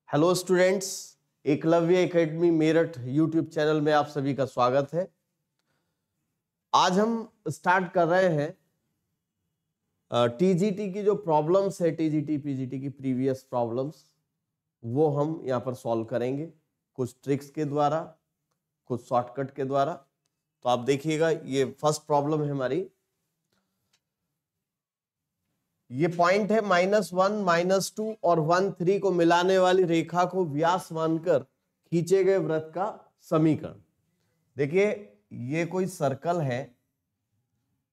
Hello students, Eklavya academy Meerut YouTube channel में आप सभी का स्वागत है। आज हम स्टार्ट कर रहे हैं टीजीटी की जो प्रॉब्लम्स है, टीजीटी पीजीटी की प्रीवियस प्रॉब्लम्स, वो हम यहाँ पर सॉल्व करेंगे कुछ ट्रिक्स के द्वारा, कुछ शॉर्टकट के द्वारा। तो आप देखिएगा, ये फर्स्ट प्रॉब्लम है हमारी। ये पॉइंट है -1, -2 और 1, 3 को मिलाने वाली रेखा को व्यास मानकर खींचे गए वृत्त का समीकरण। देखिए, ये कोई सर्कल है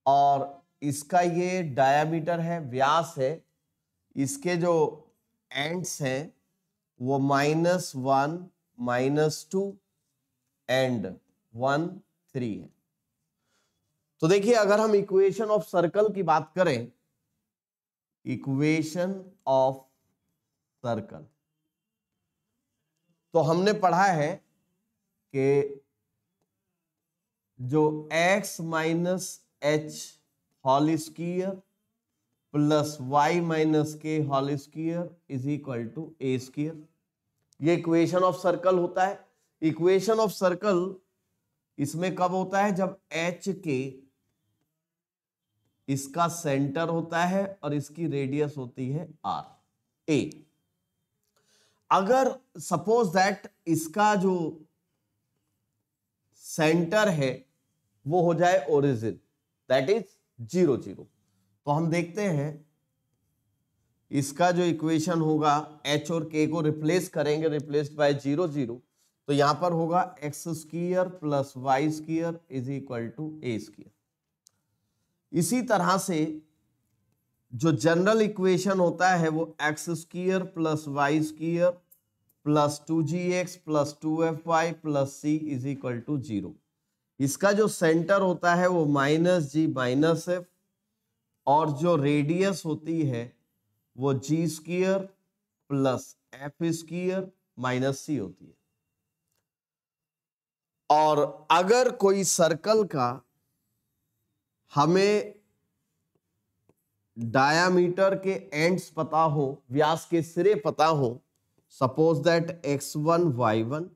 और इसका ये डायामीटर है, व्यास है। इसके जो एंड्स हैं वो -1, -2 एंड 1, 3 है। तो देखिए, अगर हम इक्वेशन ऑफ सर्कल की बात करें, इक्वेशन ऑफ सर्कल, तो हमने पढ़ा है कि जो x minus H whole square plus y minus K whole square is equal to A square, ये इक्वेशन ऑफ सर्कल होता है। इक्वेशन ऑफ सर्कल इसमें कब होता है? जब h के इसका सेंटर होता है और इसकी रेडियस होती है r a। अगर सपोज दैट इसका जो सेंटर है वो हो जाए ओरिजिन, दैट इज 0, 0, तो हम देखते हैं इसका जो इक्वेशन होगा, h और k को रिप्लेस करेंगे, रिप्लेस्ड बाय 0, 0, तो यहां पर होगा x square plus y square is equal to A square. इसी तरह से जो जनरल इक्वेशन होता है वो x square plus y square plus 2gx plus 2fy plus c is equal to 0। इसका जो सेंटर होता है वो -g माइनस एफ और जो रेडियस होती है वो g square plus F square minus c होती है। और अगर कोई सर्कल का हमें डायामीटर के एंड्स पता हो, व्यास के सिरे पता हो, suppose that x1 y1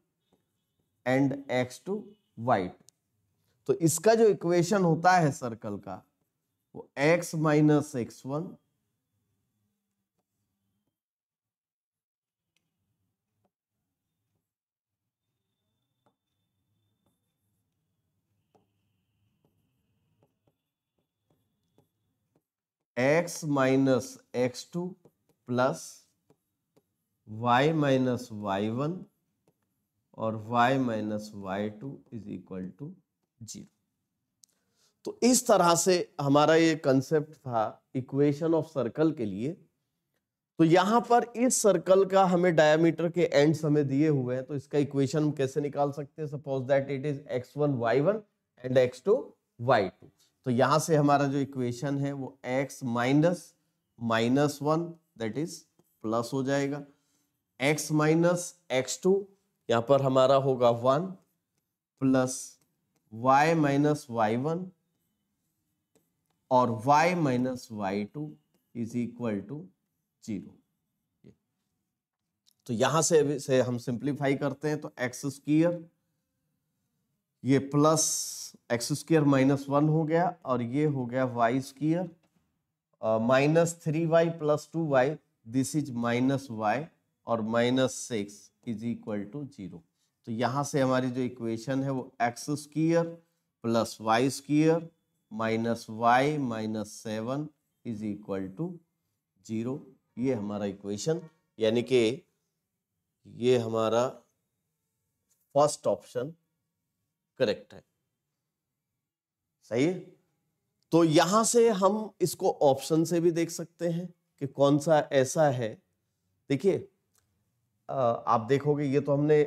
and x2 y2, तो इसका जो इक्वेशन होता है सर्कल का वो x minus x1 x minus x2 plus y minus y1 और y minus y2 is equal to 0। तो इस तरह से हमारा ये कंसेप्ट था इक्वेशन ऑफ सर्कल के लिए। तो यहां पर इस सर्कल का हमें डायमीटर के एंड्स हमें दिए हुए हैं, तो इसका इक्वेशन हम कैसे निकाल सकते हैं? Suppose that it is x1 y1 and x2 y2, तो यहां से हमारा जो इक्वेशन है वो x minus -1 that is plus हो जाएगा, x माइनस x2 यहां पर हमारा होगा 1 प्लस y माइनस y1 और y minus y2 is equal to 0। तो यहां से हम सिंप्लीफाई करते हैं, तो एक्स स्क्वायर ये प्लस एक्स स्क्वायर -1 हो गया और ये हो गया y square -3y plus 2y, this is -y और -6 इज इक्वल टू 0। तो यहां से हमारी जो इक्वेशन है वो x square plus y square minus y minus 7 is equal to 0। ये हमारा इक्वेशन, यानी कि ये हमारा फर्स्ट ऑप्शन करेक्ट है। सही है। तो यहां से हम इसको ऑप्शन से भी देख सकते हैं कि कौन सा ऐसा है। देखिए, आप देखोगे ये तो हमने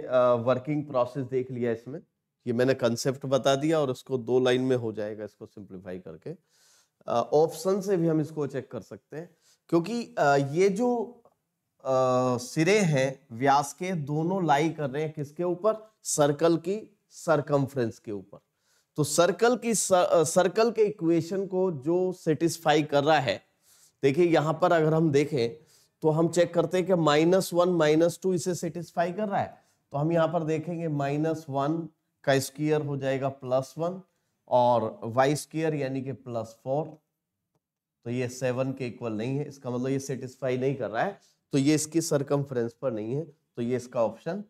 वर्किंग प्रोसेस देख लिया, इसमें ये मैंने कंसेप्ट बता दिया और इसको 2 लाइन में हो जाएगा इसको सिंप्लीफाई करके। ऑप्शन से भी हम इसको चेक कर सकते हैं, क्योंकि ये जो सिरे हैं व्यास के, दोनों लाई कर रहे हैं किसके ऊपर? सर्कल की सरकमफ्रेंस के ऊपर। तो सर्कल के इक्वेशन को जो सेटिस्फाई कर रहा है, देखिए यहां पर अगर हम देखें तो हम चेक करते हैं कि -1 -2 इसे सेटिस्फाई कर रहा है। तो हम यहां पर देखेंगे -1 का स्क्वायर हो जाएगा +1 और y स्क्वायर यानी कि +4, तो ये 7 के इक्वल नहीं है, इसका मतलब ये सेटिस्फाई नहीं कर रहा है, तो ये इसकी सरकमफ्रेंस पर नहीं है, तो ये इसका ऑप्शन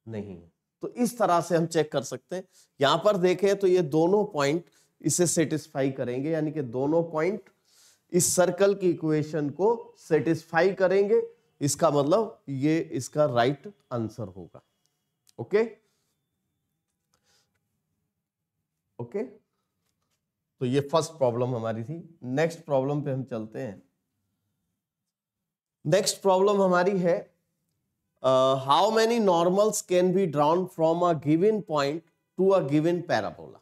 नहीं है। तो इस तरह से हम चेक कर सकते हैं। यहां पर देखें तो ये दोनों पॉइंट इसे सेटिस्फाई करेंगे, यानी कि दोनों पॉइंट इस सर्कल की इक्वेशन को सेटिस्फाई करेंगे, इसका मतलब ये इसका राइट आंसर होगा। ओके ओके, तो ये फर्स्ट प्रॉब्लम हमारी थी। नेक्स्ट प्रॉब्लम पे हम चलते हैं। नेक्स्ट प्रॉब्लम हमारी है how many normals can be drawn from a given point to a given parabola.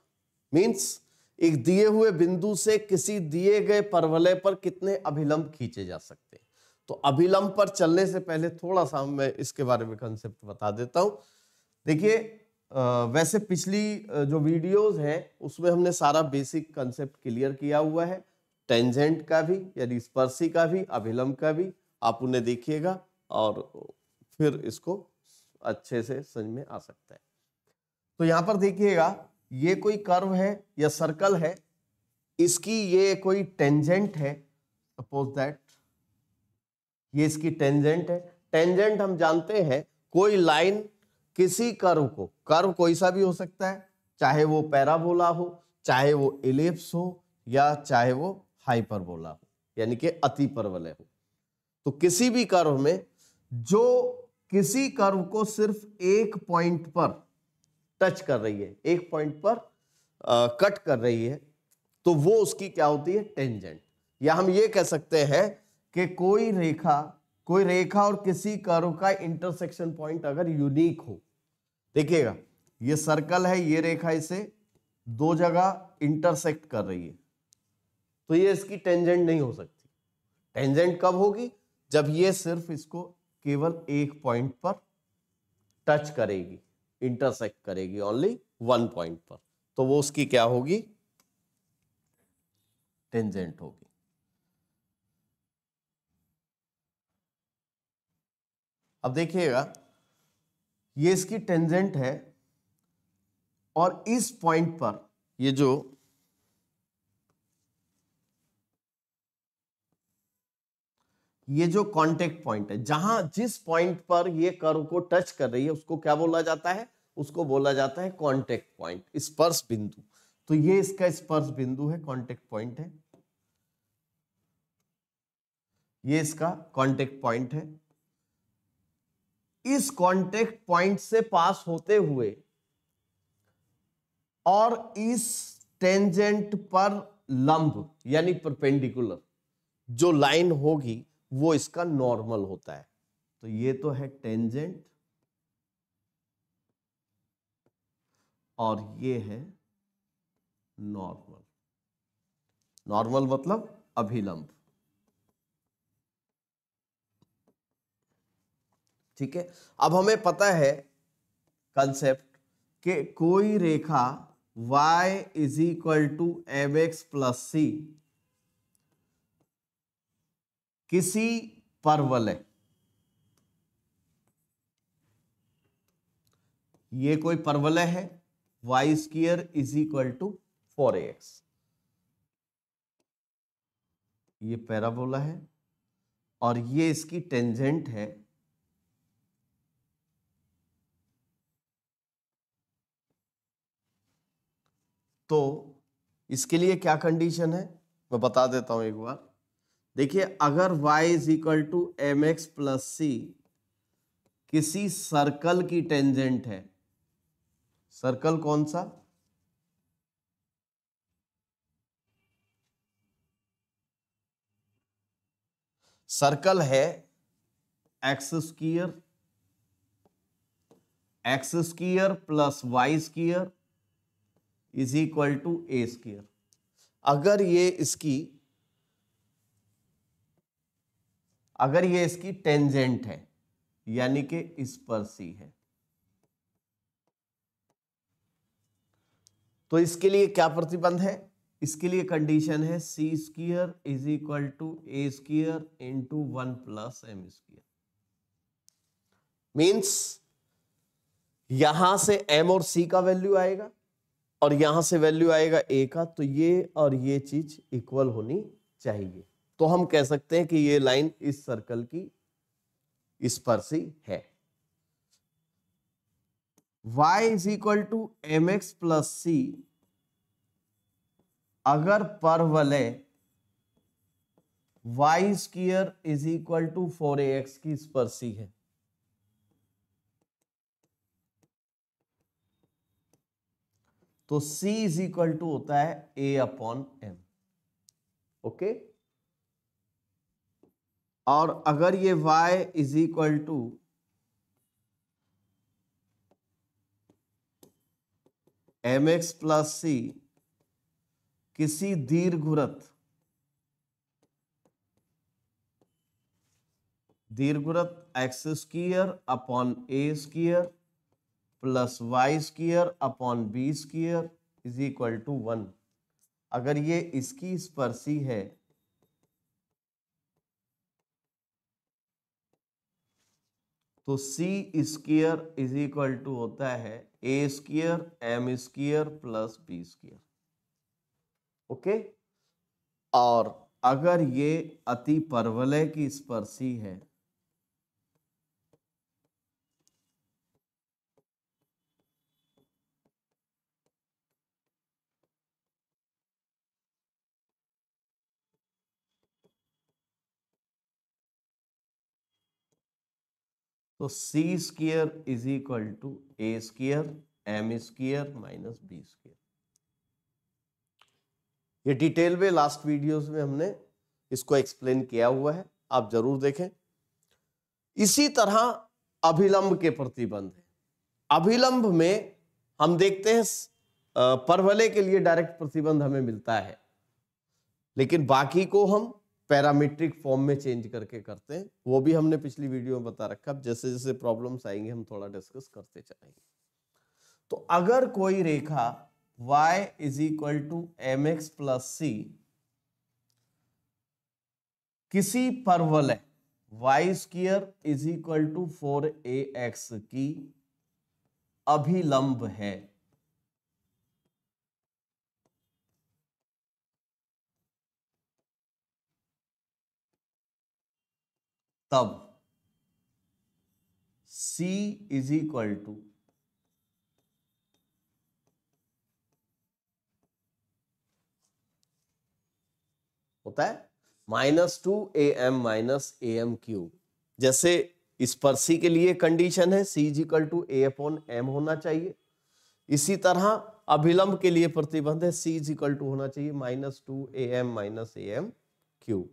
Means एक दिए हुए बिंदु से किसी दिए गए परवलय पर कितने अभिलंब खींचे जा सकते हैं। तो अभिलंब पर चलने से पहले थोड़ा सा मैं इसके बारे में कंसेप्ट बता देता हूं। देखिए वैसे पिछली जो वीडियोस हैं उसमें हमने सारा बेसिक कंसेप्ट क्लियर किया हुआ है, टेंजेंट का भी यानी स्पर्शी का भी, अभिलंब का भी, आप उन्हें देखिएगा और फिर इसको अच्छे से समझ में आ सकता है। तो यहां पर देखिएगा ये कोई कर्व है या सर्कल है, इसकी ये कोई टेंजेंट है, सपोज दैट ये इसकी टेंजेंट है। टेंजेंट हम जानते हैं कोई लाइन किसी कर्व को, कर्व कोई सा भी हो सकता है, चाहे वो पैराबोला हो, चाहे वो इलिप्स हो, या चाहे वो हाइपरबोला हो, यानी कि अतिपरवलय हो। तो किसी भी कर्व में जो किसी कर्व को सिर्फ एक पॉइंट पर टच कर रही है, एक पॉइंट पर कट कर रही है, तो वो उसकी क्या होती है, टेंजेंट। या हम ये कह सकते हैं कि कोई रेखा और किसी कर्व का इंटरसेक्शन पॉइंट अगर यूनिक हो, देखिएगा ये सर्कल है, ये रेखा इसे दो जगह इंटरसेक्ट कर रही है, तो ये इसकी टेंजेंट नहीं हो सकती। टेंजेंट कब होगी, जब ये सिर्फ इसको केवल एक पॉइंट पर टच करेगी, इंटरसेक्ट करेगी ओनली वन पॉइंट पर, तो वो उसकी क्या होगी, टेंजेंट होगी। अब देखिएगा ये इसकी टेंजेंट है और इस पॉइंट पर ये जो कांटेक्ट पॉइंट है, जहां जिस पॉइंट पर ये कर्व को टच कर रही है, उसको क्या बोला जाता है, उसको बोला जाता है कांटेक्ट पॉइंट, स्पर्श बिंदु। तो ये इसका स्पर्श बिंदु है, कांटेक्ट पॉइंट है, ये इसका कांटेक्ट पॉइंट है। इस कांटेक्ट पॉइंट से पास होते हुए और इस टेंजेंट पर लंब यानी परपेंडिकुलर जो लाइन होगी वो इसका नॉर्मल होता है। तो ये तो है टेंजेंट और ये है नॉर्मल। नॉर्मल मतलब अभिलंब, ठीक है। अब हमें पता है कंसेप्ट कि कोई रेखा y is equal to mx plus सी किसी परवलय, ये कोई परवलय है, y square is equal to 4ax, ये पैराबोला है और ये इसकी टेंजेंट है, तो इसके लिए क्या कंडीशन है मैं बता देता हूं एक बार। देखिए अगर y is equal to M x plus सी किसी सर्कल की टेंजेंट है, सर्कल कौन सा, सर्कल है x square plus y square is equal to A square. अगर ये इसकी टेंजेंट है यानी कि स्पर्शी है, तो इसके लिए क्या प्रतिबंध है, इसके लिए कंडीशन है C square is equal to A square into 1 plus M square. Means यहां से एम और सी का वैल्यू आएगा और यहां से वैल्यू आएगा ए का, तो ये और ये चीज इक्वल होनी चाहिए। तो हम कह सकते हैं कि ये लाइन इस सर्कल की स्पर्शी है। y is equal to M x plus C अगर परवलय y square is equal to 4ax की स्पर्शी है, तो c इज इक्वल टू होता है a अपॉन m। ओके, और अगर ये y is equal to M x plus सी किसी दीर्घवृत्त x square upon a square plus y square upon b square is equal to 1, अगर ये इसकी स्पर्शी है तो c square is equal to होता है a square m square plus b square. Okay, और अगर ये अति परवलय की स्पर्शी है तो c square is equal to A square m square minus b square. ये डिटेल में लास्ट वीडियोस में हमने इसको एक्सप्लेन किया हुआ है, आप जरूर देखें। इसी तरह अभिलंब के प्रतिबंध है। अभिलंब में हम देखते हैं परवलय के लिए डायरेक्ट प्रतिबंध हमें मिलता है, लेकिन बाकी को हम पैरामीट्रिक फॉर्म में चेंज करके करते हैं। वो भी हमने पिछली वीडियो में बता रखा। अब जैसे जैसे प्रॉब्लम्स आएंगे हम थोड़ा डिस्कस करते चलेंगे। तो अगर कोई रेखा y is equal to M x plus सी किसी परवलय y square is equal to 4ax की अभिलंब है, तब c इज इक्वल टू होता है -2am माइनस am क्यूब। जैसे स्पर्शी के लिए कंडीशन है c is equal to a upon m होना चाहिए, इसी तरह अभिलंब के लिए प्रतिबंध है c इज इक्वल टू होना चाहिए -2am माइनस am क्यूब।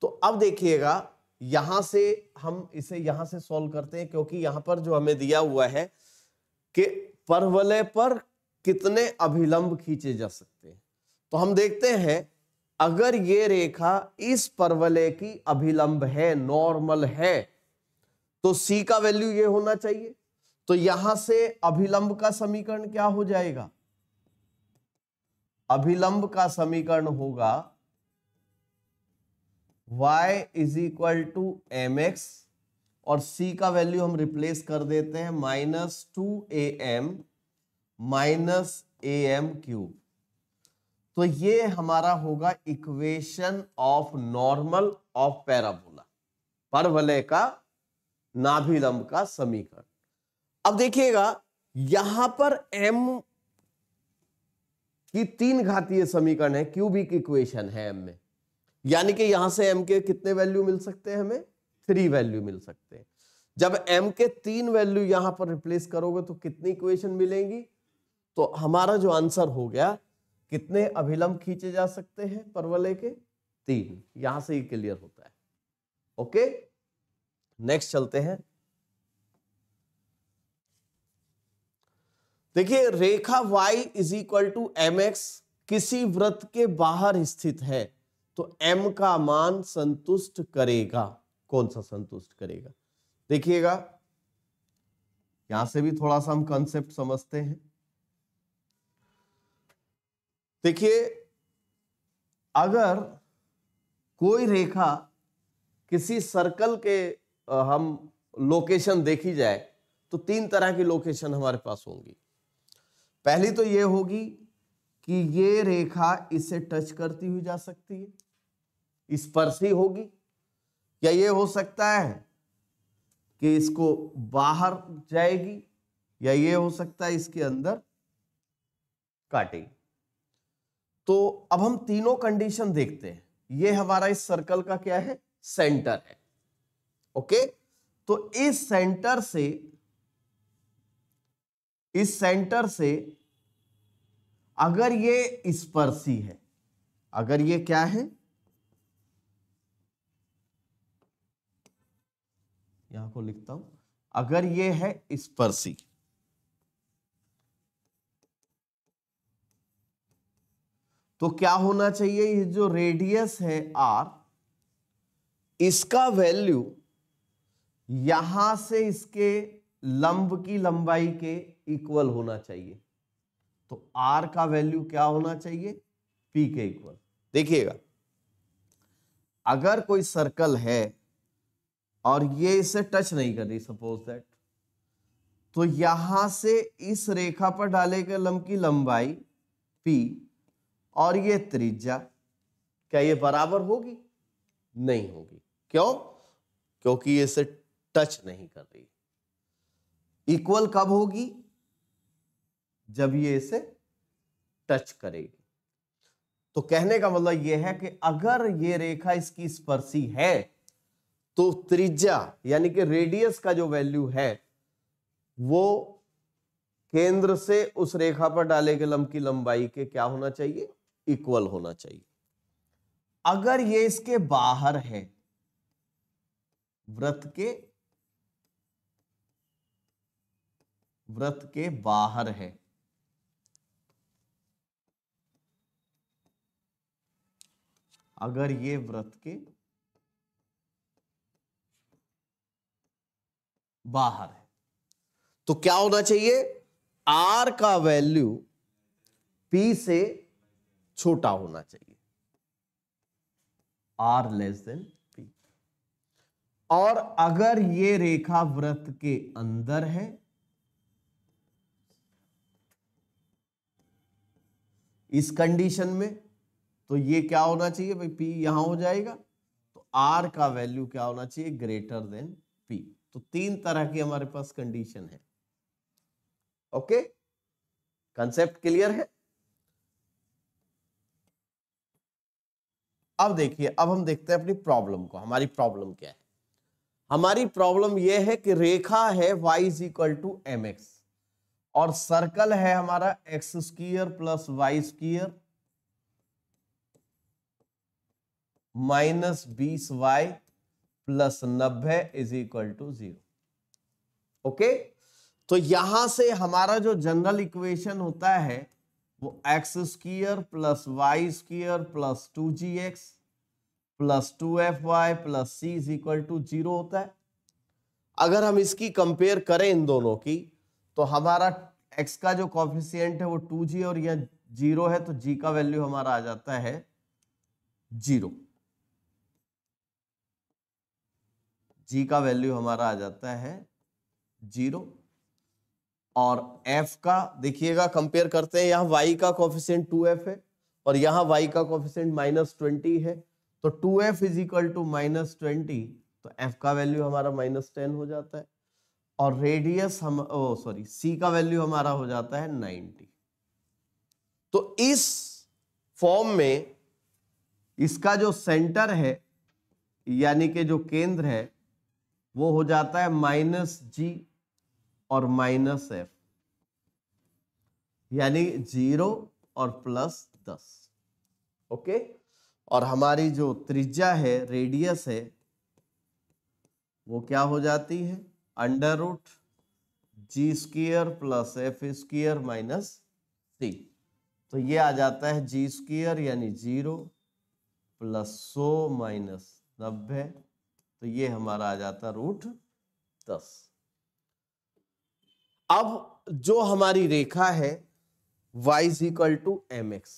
तो अब देखिएगा यहां से हम इसे यहां से सॉल्व करते हैं, क्योंकि यहां पर जो हमें दिया हुआ है कि परवलय पर कितने अभिलंब खींचे जा सकते हैं। तो हम देखते हैं अगर ये रेखा इस परवलय की अभिलंब है, नॉर्मल है, तो c का वैल्यू ये होना चाहिए। तो यहां से अभिलंब का समीकरण क्या हो जाएगा? अभिलंब का समीकरण होगा y is equal to M x और c का वैल्यू हम रिप्लेस कर देते हैं -2am माइनस am क्यूब। तो ये हमारा होगा equation of normal of parabola, परवलय का नाभिलंब का समीकरण। अब देखिएगा यहां पर m की 3 घातीय समीकरण है, क्यूबिक इक्वेशन है m में, यानी कि यहां से m के कितने वैल्यू मिल सकते हैं? हमें 3 वैल्यू मिल सकते हैं। जब m के 3 वैल्यू यहां पर रिप्लेस करोगे तो कितनी इक्वेशन मिलेंगी? तो हमारा जो आंसर हो गया, कितने अभिलंब खींचे जा सकते हैं परवलय के? 3। यहां से ही क्लियर होता है। ओके, नेक्स्ट चलते हैं। देखिए रेखा y is equal to M x किसी वृत्त के बाहर स्थित है, तो m का मान संतुष्ट करेगा। कौन सा संतुष्ट करेगा? देखिएगा यहां से भी थोड़ा सा हम कंसेप्ट समझते हैं। देखिए अगर कोई रेखा किसी सर्कल के हम लोकेशन देखी जाए तो तीन तरह की लोकेशन हमारे पास होंगी। पहली तो ये होगी कि ये रेखा इसे टच करती हुई जा सकती है, स्पर्शी होगी, या ये हो सकता है कि इसको बाहर जाएगी, या ये हो सकता है इसके अंदर काटेगी। तो अब हम तीनों कंडीशन देखते हैं। ये हमारा इस सर्कल का क्या है, सेंटर है। ओके, तो इस सेंटर से अगर ये स्पर्शी है, अगर ये क्या है, यहां को लिखता हूं, अगर ये है स्पर्शी, तो क्या होना चाहिए, ये जो रेडियस है r, इसका वैल्यू यहां से इसके लंब की लंबाई के इक्वल होना चाहिए। तो r का वैल्यू क्या होना चाहिए, p के इक्वल। देखिएगा, अगर कोई सर्कल है और ये इसे टच नहीं कर रही, सपोज दैट, तो यहां से इस रेखा पर डाले गए लंब की लंबाई p और ये त्रिज्या, क्या ये बराबर होगी, नहीं होगी। क्यों, क्योंकि ये इसे टच नहीं कर रही। इक्वल कब होगी, जब ये इसे टच करेगी। तो कहने का मतलब यह है कि अगर ये रेखा इसकी स्पर्शी है तो त्रिज्या यानी कि रेडियस का जो वैल्यू है वो केंद्र से उस रेखा पर डाले गए लंब की लंबाई के क्या होना चाहिए, इक्वल होना चाहिए। अगर ये इसके बाहर है, वृत्त के बाहर है, अगर ये वृत्त के बाहर है, तो क्या होना चाहिए, r का वैल्यू p से छोटा होना चाहिए, r लेस देन p। और अगर ये रेखा वृत्त के अंदर है, इस कंडीशन में, तो ये क्या होना चाहिए भाई, p यहां हो जाएगा, तो r का वैल्यू क्या होना चाहिए, ग्रेटर देन p। तो तीन तरह की हमारे पास कंडीशन है। ओके, कंसेप्ट क्लियर है। अब देखिए, अब हम देखते हैं अपनी प्रॉब्लम को। हमारी प्रॉब्लम क्या है, हमारी प्रॉब्लम यह है कि रेखा है y is equal to mx और सर्कल है हमारा x square plus y square minus 20y plus 90 is equal to 0। Okay, तो यहां से हमारा जो जनरल इक्वेशन होता है वो x square plus y square plus 2gx plus 2fy plus c is equal to 0 होता है। अगर हम इसकी कंपेयर करें इन दोनों की, तो हमारा x का जो कॉफिशिएंट है वो 2g और यह 0 है, तो g का वैल्यू हमारा आ जाता है 0। g का वैल्यू हमारा आ जाता है 0। और f का देखिएगा, कंपेयर करते हैं, यहां y का कोफिशिएंट 2f है और यहां y का कोफिशिएंट -20 है, तो 2f इज इक्वल टू -20, तो f का वैल्यू हमारा -10 हो जाता है। और रेडियस हम c का वैल्यू हमारा हो जाता है 90। तो इस फॉर्म में इसका जो सेंटर है यानी कि जो केंद्र है वो हो जाता है -g और -f, यानी 0 और +10। ओके, और हमारी जो त्रिज्या है, रेडियस है, वो क्या हो जाती है, √g² plus f square minus c। तो ये आ जाता है g² यानी 0 प्लस 100 माइनस 90, तो ये हमारा आ जाता है √10। अब जो हमारी रेखा है y is equal to mx,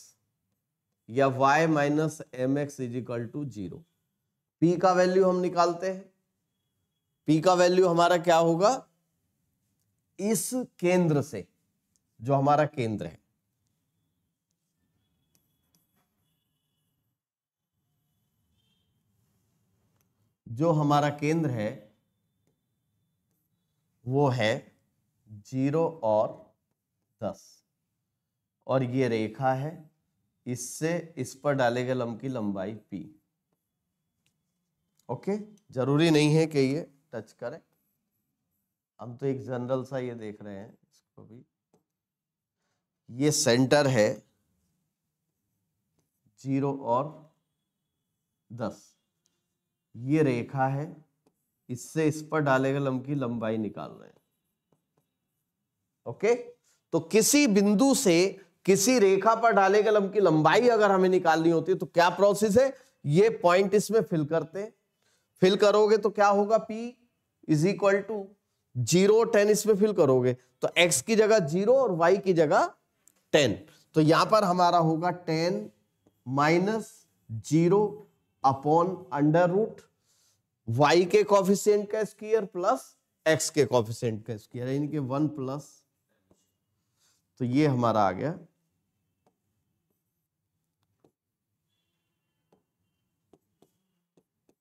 या y minus m x is equal to 0। p का वैल्यू हम निकालते हैं। p का वैल्यू हमारा क्या होगा, इस केंद्र से, जो हमारा केंद्र है, जो हमारा केंद्र है वो है 0 और 10, और ये रेखा है, इससे इस पर डाले गए लंब की लंबाई p। ओके, जरूरी नहीं है कि ये टच करे, हम तो एक जनरल सा ये देख रहे हैं इसको भी। ये सेंटर है 0 और 10, ये रेखा है, इससे इस पर डाले गए लंब की लंबाई निकाल रहे हैं। ओके, तो किसी बिंदु से किसी रेखा पर डाले गए लंब की लंबाई अगर हमें निकालनी होती है तो क्या प्रोसेस है, ये पॉइंट इसमें फिल करते हैं। फिल करोगे तो क्या होगा, p इज इक्वल टू 0 10 इसमें फिल करोगे तो x की जगह 0 और y की जगह 10, तो यहां पर हमारा होगा 10 minus 0 upon under root y के कॉफिशिएंट का स्क्वायर प्लस x के कॉफिशिएंट का स्क्वायर, यानी कि 1 प्लस, तो ये हमारा आ गया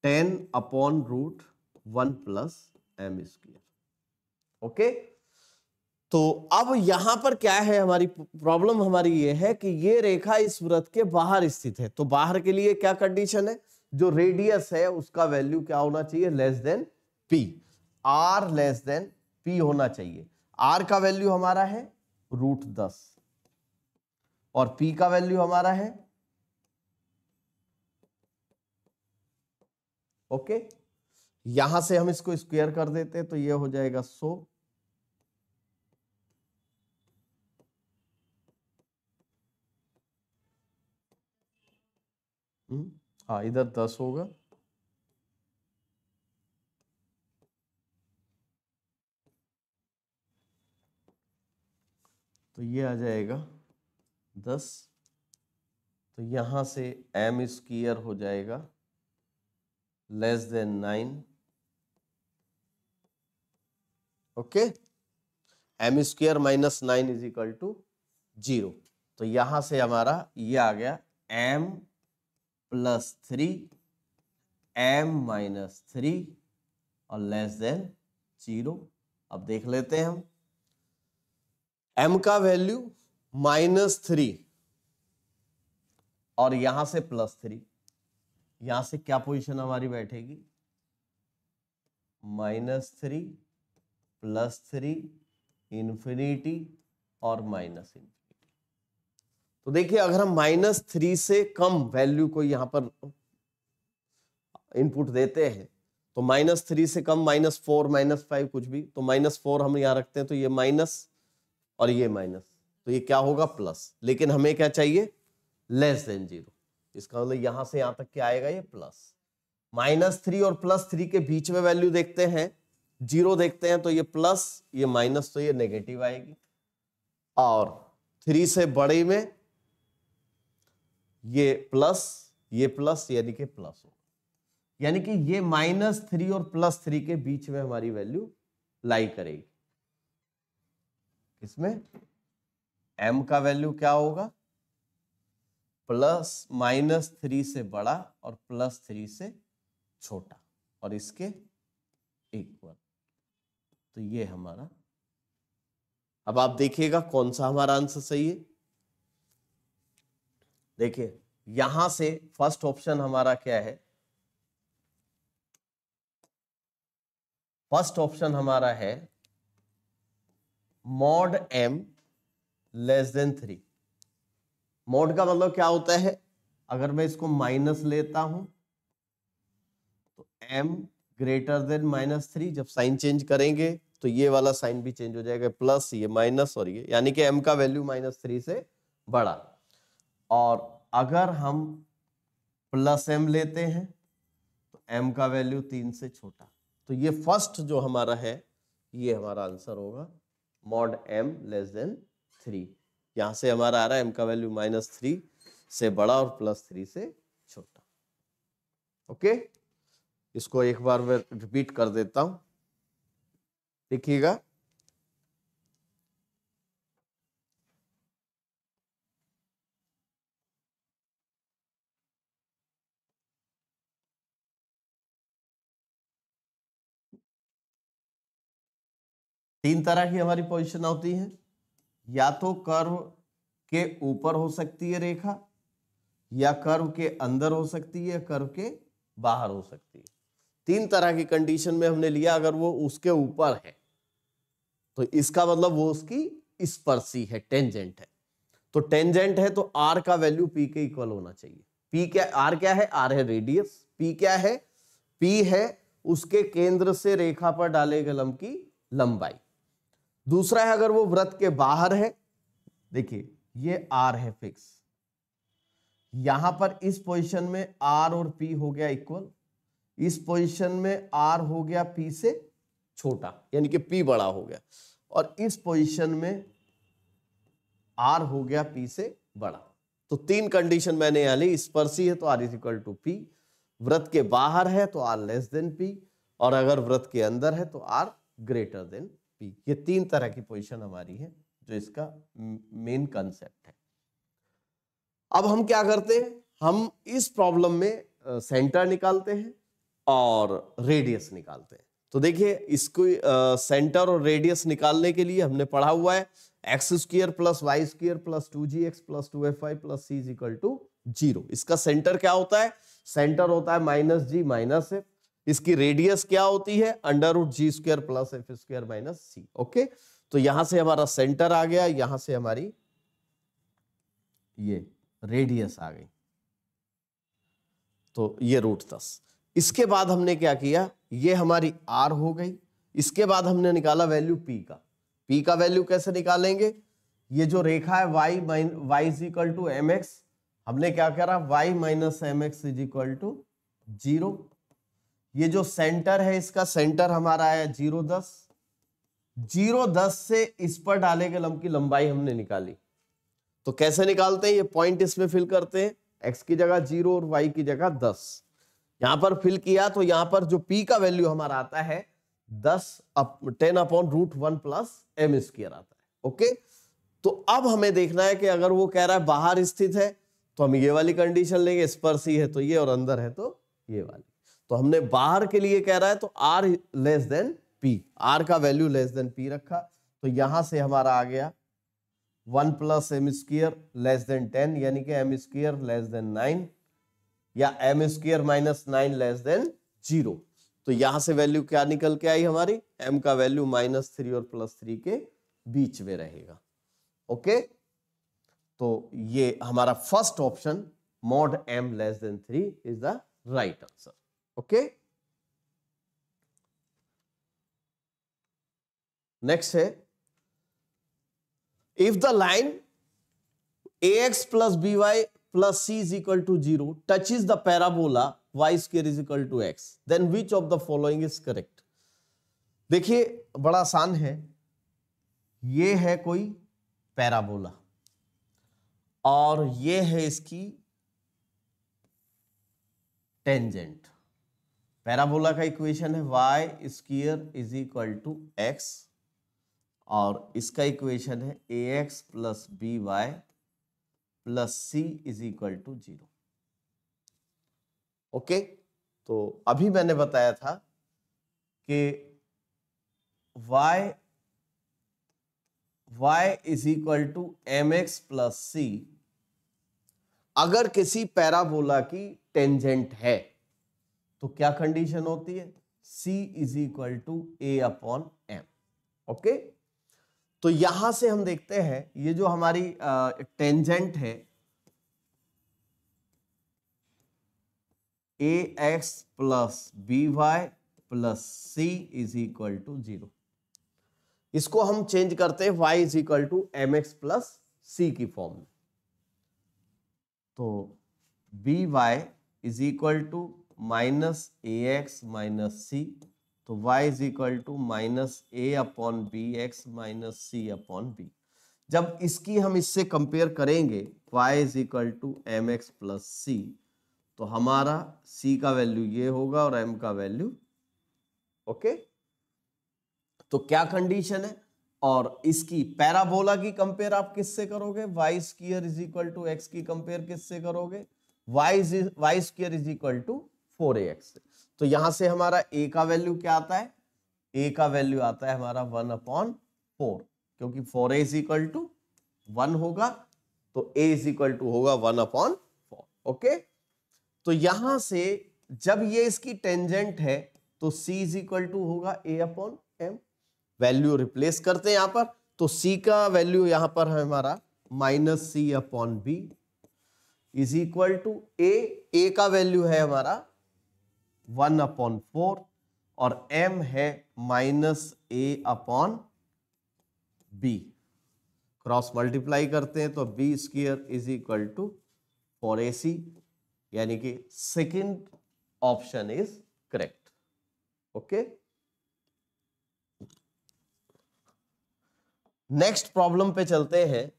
10 upon root 1 plus M square. Okay, तो अब यहां पर क्या है, हमारी प्रॉब्लम हमारी ये है कि ये रेखा इस वृत्त के बाहर स्थित है, तो बाहर के लिए क्या कंडीशन है, जो रेडियस है उसका वैल्यू क्या होना चाहिए, less than p, r less than p होना चाहिए। r का वैल्यू हमारा है रूट 10 और p का वैल्यू हमारा है, ओके, यहां से हम इसको स्क्वायर कर देते हैं तो ये हो जाएगा 100, हाँ इधर 10 होगा, तो ये आ जाएगा 10, तो यहां से एम स्क्वायर हो जाएगा less than 9। Okay, m square minus 9 is equal to 0, तो यहां से हमारा ये आ गया m प्लस 3 m माइनस 3 और लेस देन 0। अब देख लेते हैं हम, m का वैल्यू -3 और यहां से +3, यहां से क्या पोजीशन हमारी बैठेगी, -3 +3 इन्फिनिटी और -इन्फिनिटी। तो देखिए अगर हम -3 से कम वैल्यू को यहां पर इनपुट देते हैं तो -3 से कम -4 -5 कुछ भी, तो -4 हम यहां रखते हैं तो ये माइनस और ये माइनस, तो ये क्या होगा प्लस, लेकिन हमें क्या चाहिए, लेस देन 0, इसका मतलब यहां से यहां तक क्या आएगा, ये प्लस। -3 और +3 के बीच में वैल्यू देखते हैं, 0 देखते हैं तो ये प्लस, ये माइनस, तो ये नेगेटिव आएगी, और 3 से बड़े में ये प्लस यानी कि प्लस होगा, यानी कि ये -3 और +3 के बीच में हमारी वैल्यू लाई करेगी। इसमें m का वैल्यू क्या होगा, +-3 से बड़ा और +3 से छोटा और इसके इक्वल, तो ये हमारा, अब आप देखिएगा कौन सा हमारा आंसर सही है। देखिए यहां से फर्स्ट ऑप्शन हमारा क्या है, फर्स्ट ऑप्शन हमारा है mod m less than 3। Mod का मतलब क्या होता है, अगर मैं इसको माइनस लेता हूं तो m ग्रेटर देन -3, जब साइन चेंज करेंगे तो ये वाला साइन भी चेंज हो जाएगा, प्लस ये माइनस और ये, यानी कि m का वैल्यू -3 से बड़ा। और अगर हम +m लेते हैं तो m का वैल्यू 3 से छोटा, तो ये फर्स्ट जो हमारा है ये हमारा आंसर होगा मॉड m लेस देन 3। यहां से हमारा आ रहा है m का वैल्यू -3 से बड़ा और +3 से छोटा। ओके, इसको एक बार मैं रिपीट कर देता हूं, देखिएगा। तीन तरह की हमारी पोजीशन होती है, या तो कर्व के ऊपर हो सकती है रेखा, या कर्व के अंदर हो सकती है, कर्व के बाहर हो सकती है। तीन तरह की कंडीशन में हमने लिया, अगर वो उसके ऊपर है तो इसका मतलब वो उसकी स्पर्शी है, टेंजेंट है। तो टेंजेंट है तो आर का वैल्यू पी के इक्वल होना चाहिए। पी क्या, आर क्या है, आर है रेडियस। पी क्या है, पी है उसके केंद्र से रेखा पर डाले गए लंब की लंबाई। दूसरा है अगर वो वृत्त के बाहर है, देखिए ये आर है फिक्स, यहां पर इस पोजीशन में आर और पी हो गया इक्वल, इस पोजीशन में आर हो गया पी से छोटा, यानी कि पी बड़ा हो गया, और इस पोजीशन में आर हो गया पी से बड़ा। तो तीन कंडीशन मैंने यहां ली, स्पर्शी है तो r is equal to p, वृत्त के बाहर है तो आर लेस देन पी, और अगर वृत्त के अंदर है तो आर ग्रेटर देन पी। ये तीन तरह की पोजीशन हमारी है, जो इसका मेन कंसेप्ट है। अब हम क्या करते हैं, हम इस प्रॉब्लम में सेंटर निकालते हैं और रेडियस निकालते हैं। तो देखिए इसको सेंटर और रेडियस निकालने के लिए हमने पढ़ा हुआ है x² + y² + 2gx + 2fy + c = 0। इसका सेंटर क्या होता है, सेंटर होता है -g - f। इसकी रेडियस क्या होती है, √g² + f² - c। ओके, तो यहां से हमारा सेंटर आ गया, यहां से हमारी ये रेडियस आ गई, तो ये √10। इसके बाद हमने क्या किया, ये हमारी आर हो गई। इसके बाद हमने निकाला वैल्यू पी का। पी का वैल्यू कैसे निकालेंगे, ये जो रेखा है y = mx, हमने क्या करा, y - mx = 0। ये जो सेंटर है इसका सेंटर हमारा आया 0.10, 0.10 से इस पर डाले गए लंब की लंबाई हमने निकाली। तो कैसे निकालते हैं, ये पॉइंट इसमें फिल करते हैं, x की जगह 0 और y की जगह 10। यहां पर फिल किया तो यहां पर जो p का वैल्यू हमारा आता है 10/√1 + m² आता है। ओके, तो अब हमें देखना है कि अगर वो कह रहा है बाहर स्थित है तो हम ये वाली कंडीशन लेंगे, स्पर्शी है तो ये, और अंदर है तो ये वाली। तो हमने बाहर के लिए कह रहा है तो r less than p, r का वैल्यू लेस देन p रखा। तो यहां से हमारा आ गया 1 + m² लेस देन 10, यानी कि m² लेस देन 9, या m² - 9 लेस देन 0। तो यहां से वैल्यू क्या निकल के आई हमारी, m का वैल्यू -3 और +3 के बीच में रहेगा। ओके, तो ये हमारा first option mod m less than 3 is the right answer. Okay, next है, if the line ax + by + c = 0 touches the parabola y² = x, then which of the following is correct? देखिए बड़ा आसान है, ये है कोई पैराबोला और ये है इसकी टेंजेंट। पैराबोला का इक्वेशन है y² = x, और इसका इक्वेशन है ax + by + c = 0। ओके, तो अभी मैंने बताया था कि y = mx + c अगर किसी पैराबोला की टेंजेंट है तो क्या कंडीशन होती है, c = a/m। ओके, तो यहां से हम देखते हैं ये जो हमारी टेंजेंट है ax + by + c = 0, इसको हम चेंज करते हैं y = mx + c की फॉर्म में। तो by = -ax - c, तो y = -a/bx - c/b। जब इसकी हम इससे कंपेयर करेंगे y is equal to M x plus c, तो हमारा c का वैल्यू ये होगा और m का वैल्यू ओके। तो क्या कंडीशन है, और इसकी पैराबोला की कंपेयर आप किससे करोगे, y square is equal to x की कंपेयर किससे करोगे, y square is equal to 4ax। तो यहां से हमारा a का वैल्यू क्या आता है, a का वैल्यू आता है हमारा 1/4, क्योंकि 4a इज इक्वल टू 1 होगा, तो a इज इक्वल टू होगा 1/4। ओके, तो यहां से जब ये इसकी टेंजेंट है तो c इज इक्वल टू होगा a/m। वैल्यू रिप्लेस करते हैं यहां पर, तो c का वैल्यू यहां पर है हमारा -c/b is equal to a का वैल्यू है हमारा 1/4 और m है -a/b। क्रॉस मल्टीप्लाई करते हैं तो b square is equal to 4ac, यानी कि second option is correct. Okay, next problem पे चलते हैं।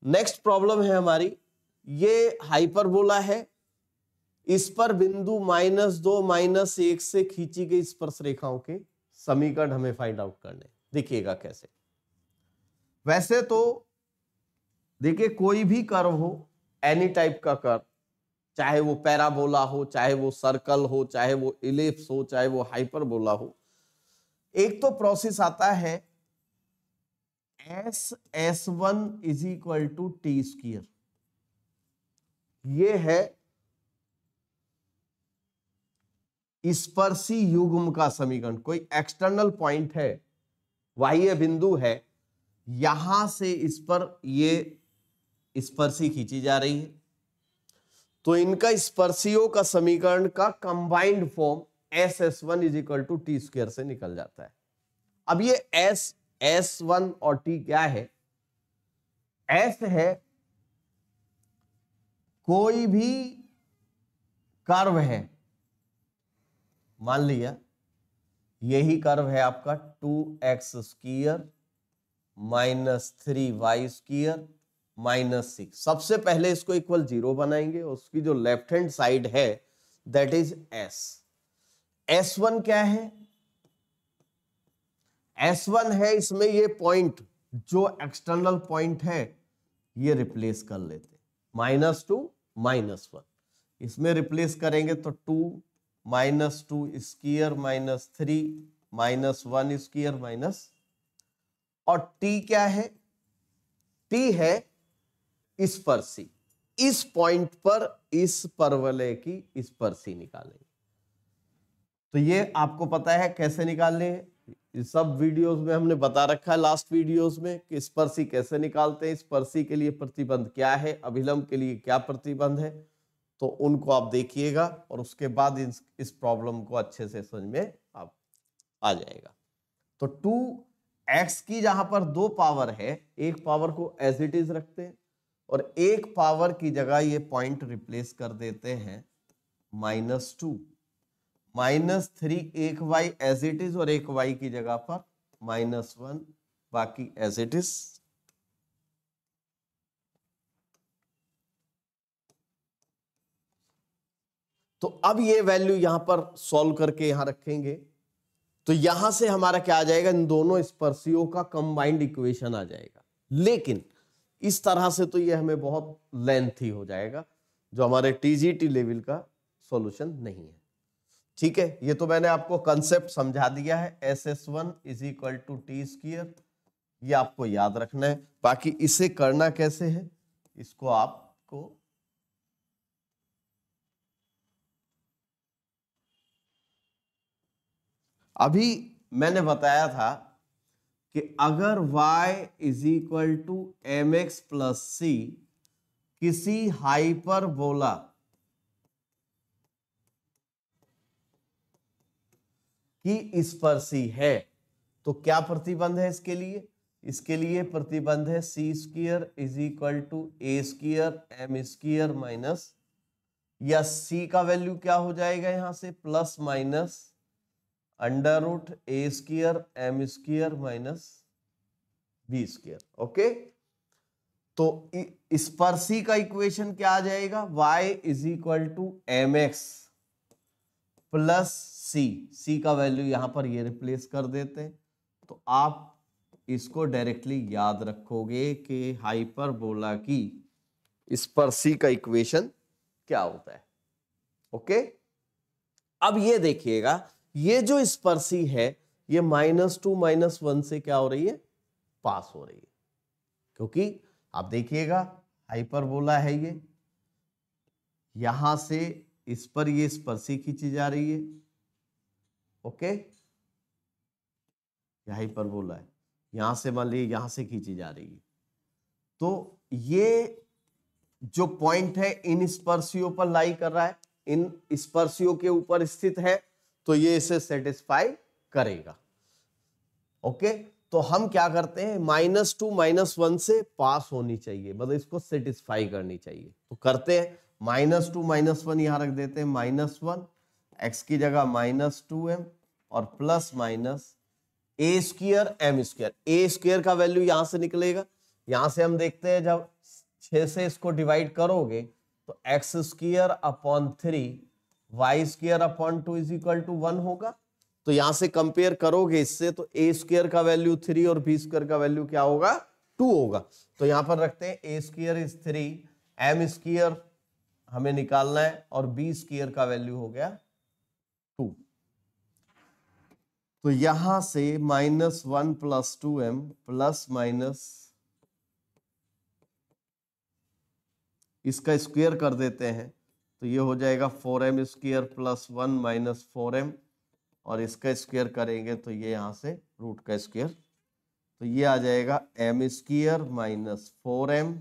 नेक्स्ट प्रॉब्लम है हमारी, ये हाइपरबोला है, इस पर बिंदु -2 -1 से खींची गई स्पर्श रेखाओं के समीकरण हमें फाइंड आउट करने। देखिएगा कैसे। वैसे तो देखिए कोई भी कर्व हो, एनी टाइप का कर्व, चाहे वो पैराबोला हो, चाहे वो सर्कल हो, चाहे वो इलिप्स हो, चाहे वो हाइपरबोला हो, एक तो प्रोसेस आता है S1 is equal to t square. ये है स्पर्शी युग्म का समीकरण। कोई एक्सटर्नल पॉइंट है, बाह्य बिंदु है, यहां से इस पर ये स्पर्शी खींची जा रही है, तो इनका स्पर्शियों का समीकरण का combined form S1 is equal to t square से निकल जाता है। अब ये S1 और T क्या है, S है कोई भी कर्व है, मान लिया यही कर्व है आपका 2x स्क्वायर -3y स्क्वायर -6। सबसे पहले इसको इक्वल 0 बनाएंगे, उसकी जो लेफ्ट हैंड साइड है दैट इज S। S1 क्या है, S1 है इसमें ये पॉइंट, जो एक्सटर्नल पॉइंट है ये रिप्लेस कर लेते, -2 -1 इसमें रिप्लेस करेंगे तो 2 -2 स्क्वायर -3 -1 स्क्वायर माइनस, और T क्या है, T है स्पर्शी। इस पॉइंट पर इस परवलय की स्पर्शी निकालेंगे। तो ये आपको पता है कैसे निकालने हैं, इस सब वीडियोस में हमने बता रखा है, लास्ट वीडियोस में, कि स्पर्शी कैसे निकालते हैं, स्पर्शी के लिए प्रतिबंध क्या है, अभिलंब के लिए क्या प्रतिबंध है, तो उनको आप देखिएगा और उसके बाद इस प्रॉब्लम को अच्छे से समझ में आप आ जाएगा। तो 2x की जहां पर 2 पावर है, एक पावर को एज इट इज रखते हैं और एक पावर की जगह ये पॉइंट रिप्लेस कर देते हैं -2, -3 एक y एज इट इज और एक y की जगह पर -1 बाकी एज इट इज। तो अब ये वैल्यू यहां पर सॉल्व करके यहां रखेंगे, तो यहां से हमारा क्या आ जाएगा, इन दोनों स्पर्शियों का कंबाइंड इक्वेशन आ जाएगा। लेकिन इस तरह से तो ये हमें बहुत लेंथी हो जाएगा, जो हमारे टीजीटी लेवल का सॉल्यूशन नहीं है। ठीक है, ये तो मैंने आपको कंसेप्ट समझा दिया है, SS1 is equal to t square, ये आपको याद रखना है। बाकी इसे करना कैसे है, इसको आपको अभी मैंने बताया था कि अगर y is equal to M x plus सी किसी हाइपरबोला की स्पर्शी है, तो क्या प्रतिबंध है इसके लिए, इसके लिए प्रतिबंध है C square is equal to A square m square minus, या सी का वैल्यू क्या हो जाएगा यहां से प्लस माइनस अंडर रूट ए square m square minus b square. Okay, तो स्पर्शी का इक्वेशन क्या आ जाएगा, y is equal to M x plus सी का वैल्यू यहां पर ये रिप्लेस कर देते हैं, तो आप इसको डायरेक्टली याद रखोगे कि हाइपरबोला की स्पर्शी का इक्वेशन क्या होता है। ओके, अब ये देखिएगा, ये जो स्पर्शी है ये -2 -1 से क्या हो रही है, पास हो रही है, क्योंकि आप देखिएगा हाइपरबोला है ये, यहां से इस पर ये स्पर्शी खींची जा रही है। ओके, ये हाइपरबोला है, यहां से मान लीजिए यहां से खींची जा रही है, तो ये जो पॉइंट है इन स्पर्शियों पर लाई कर रहा है, इन स्पर्शियों के ऊपर स्थित है, तो ये इसे सेटिस्फाई करेगा। ओके, तो हम क्या करते हैं, -2 -1 से पास होनी चाहिए, मतलब इसको सेटिस्फाई करनी चाहिए, तो करते हैं -2 -1 यहां रख देते हैं, -1 x की जगह -2m और प्लस माइनस ए स्क्वायर एम स्क्वायर। ए स्क्वायर का वैल्यू यहां से निकलेगा, यहां से हम देखते हैं जब 6 से इसको डिवाइड करोगे तो x square upon 3 y square upon 2 is equal to 1 होगा। तो यहां से कंपेयर करोगे इससे, तो ए स्क्वायर का वैल्यू 3 और बी स्क्वायर का वैल्यू क्या होगा, 2 होगा। तो यहां पर रखते हैं ए स्क्वायर इज 3, एम स्क्वायर हमें निकालना है और बी स्क्वायर का वैल्यू हो गया 2। तो यहां से -1 + 2m प्लस माइनस इसका स्क्वायर कर देते हैं, तो ये हो जाएगा 4m square plus 1 minus 4m, और इसका स्क्वायर करेंगे तो ये यहां से रूट का स्क्वायर, तो ये आ जाएगा m स्क्वायर माइनस 4m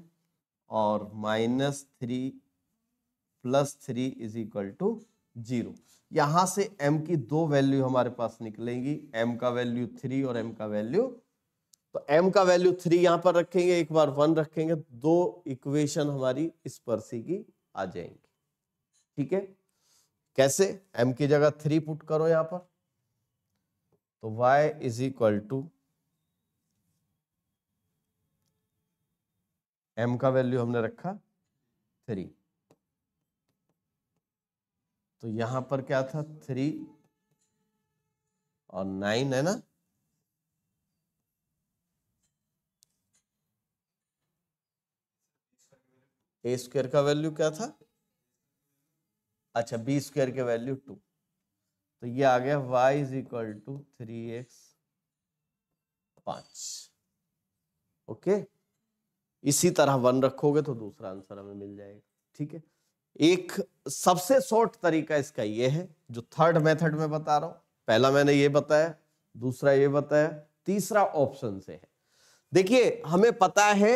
और -3 + 3 इज इक्वल टू 0। यहां से m की दो वैल्यू हमारे पास निकलेंगी, m का वैल्यू 3 और m का वैल्यू, तो m का वैल्यू 3 यहां पर रखेंगे, एक बार 1 रखेंगे, दो इक्वेशन हमारी स्पर्शी की आ जाएंगी। ठीक है, कैसे, m की जगह 3 पुट करो यहां पर, तो y is equal to m का वैल्यू हमने रखा 3, तो यहां पर क्या था 3 और 9 है ना, ए स्क्वायर का वैल्यू क्या था, अच्छा बी स्क्वायर के वैल्यू 2, तो ये आ गया y is equal to 3x 5। Okay, इसी तरह 1 रखोगे तो दूसरा आंसर हमें मिल जाएगा। ठीक है, एक सबसे शॉर्ट तरीका इसका ये है जो थर्ड मेथड में बता रहा हूं, पहला मैंने ये बताया, दूसरा ये बताया, तीसरा ऑप्शन से है। देखिए हमें पता है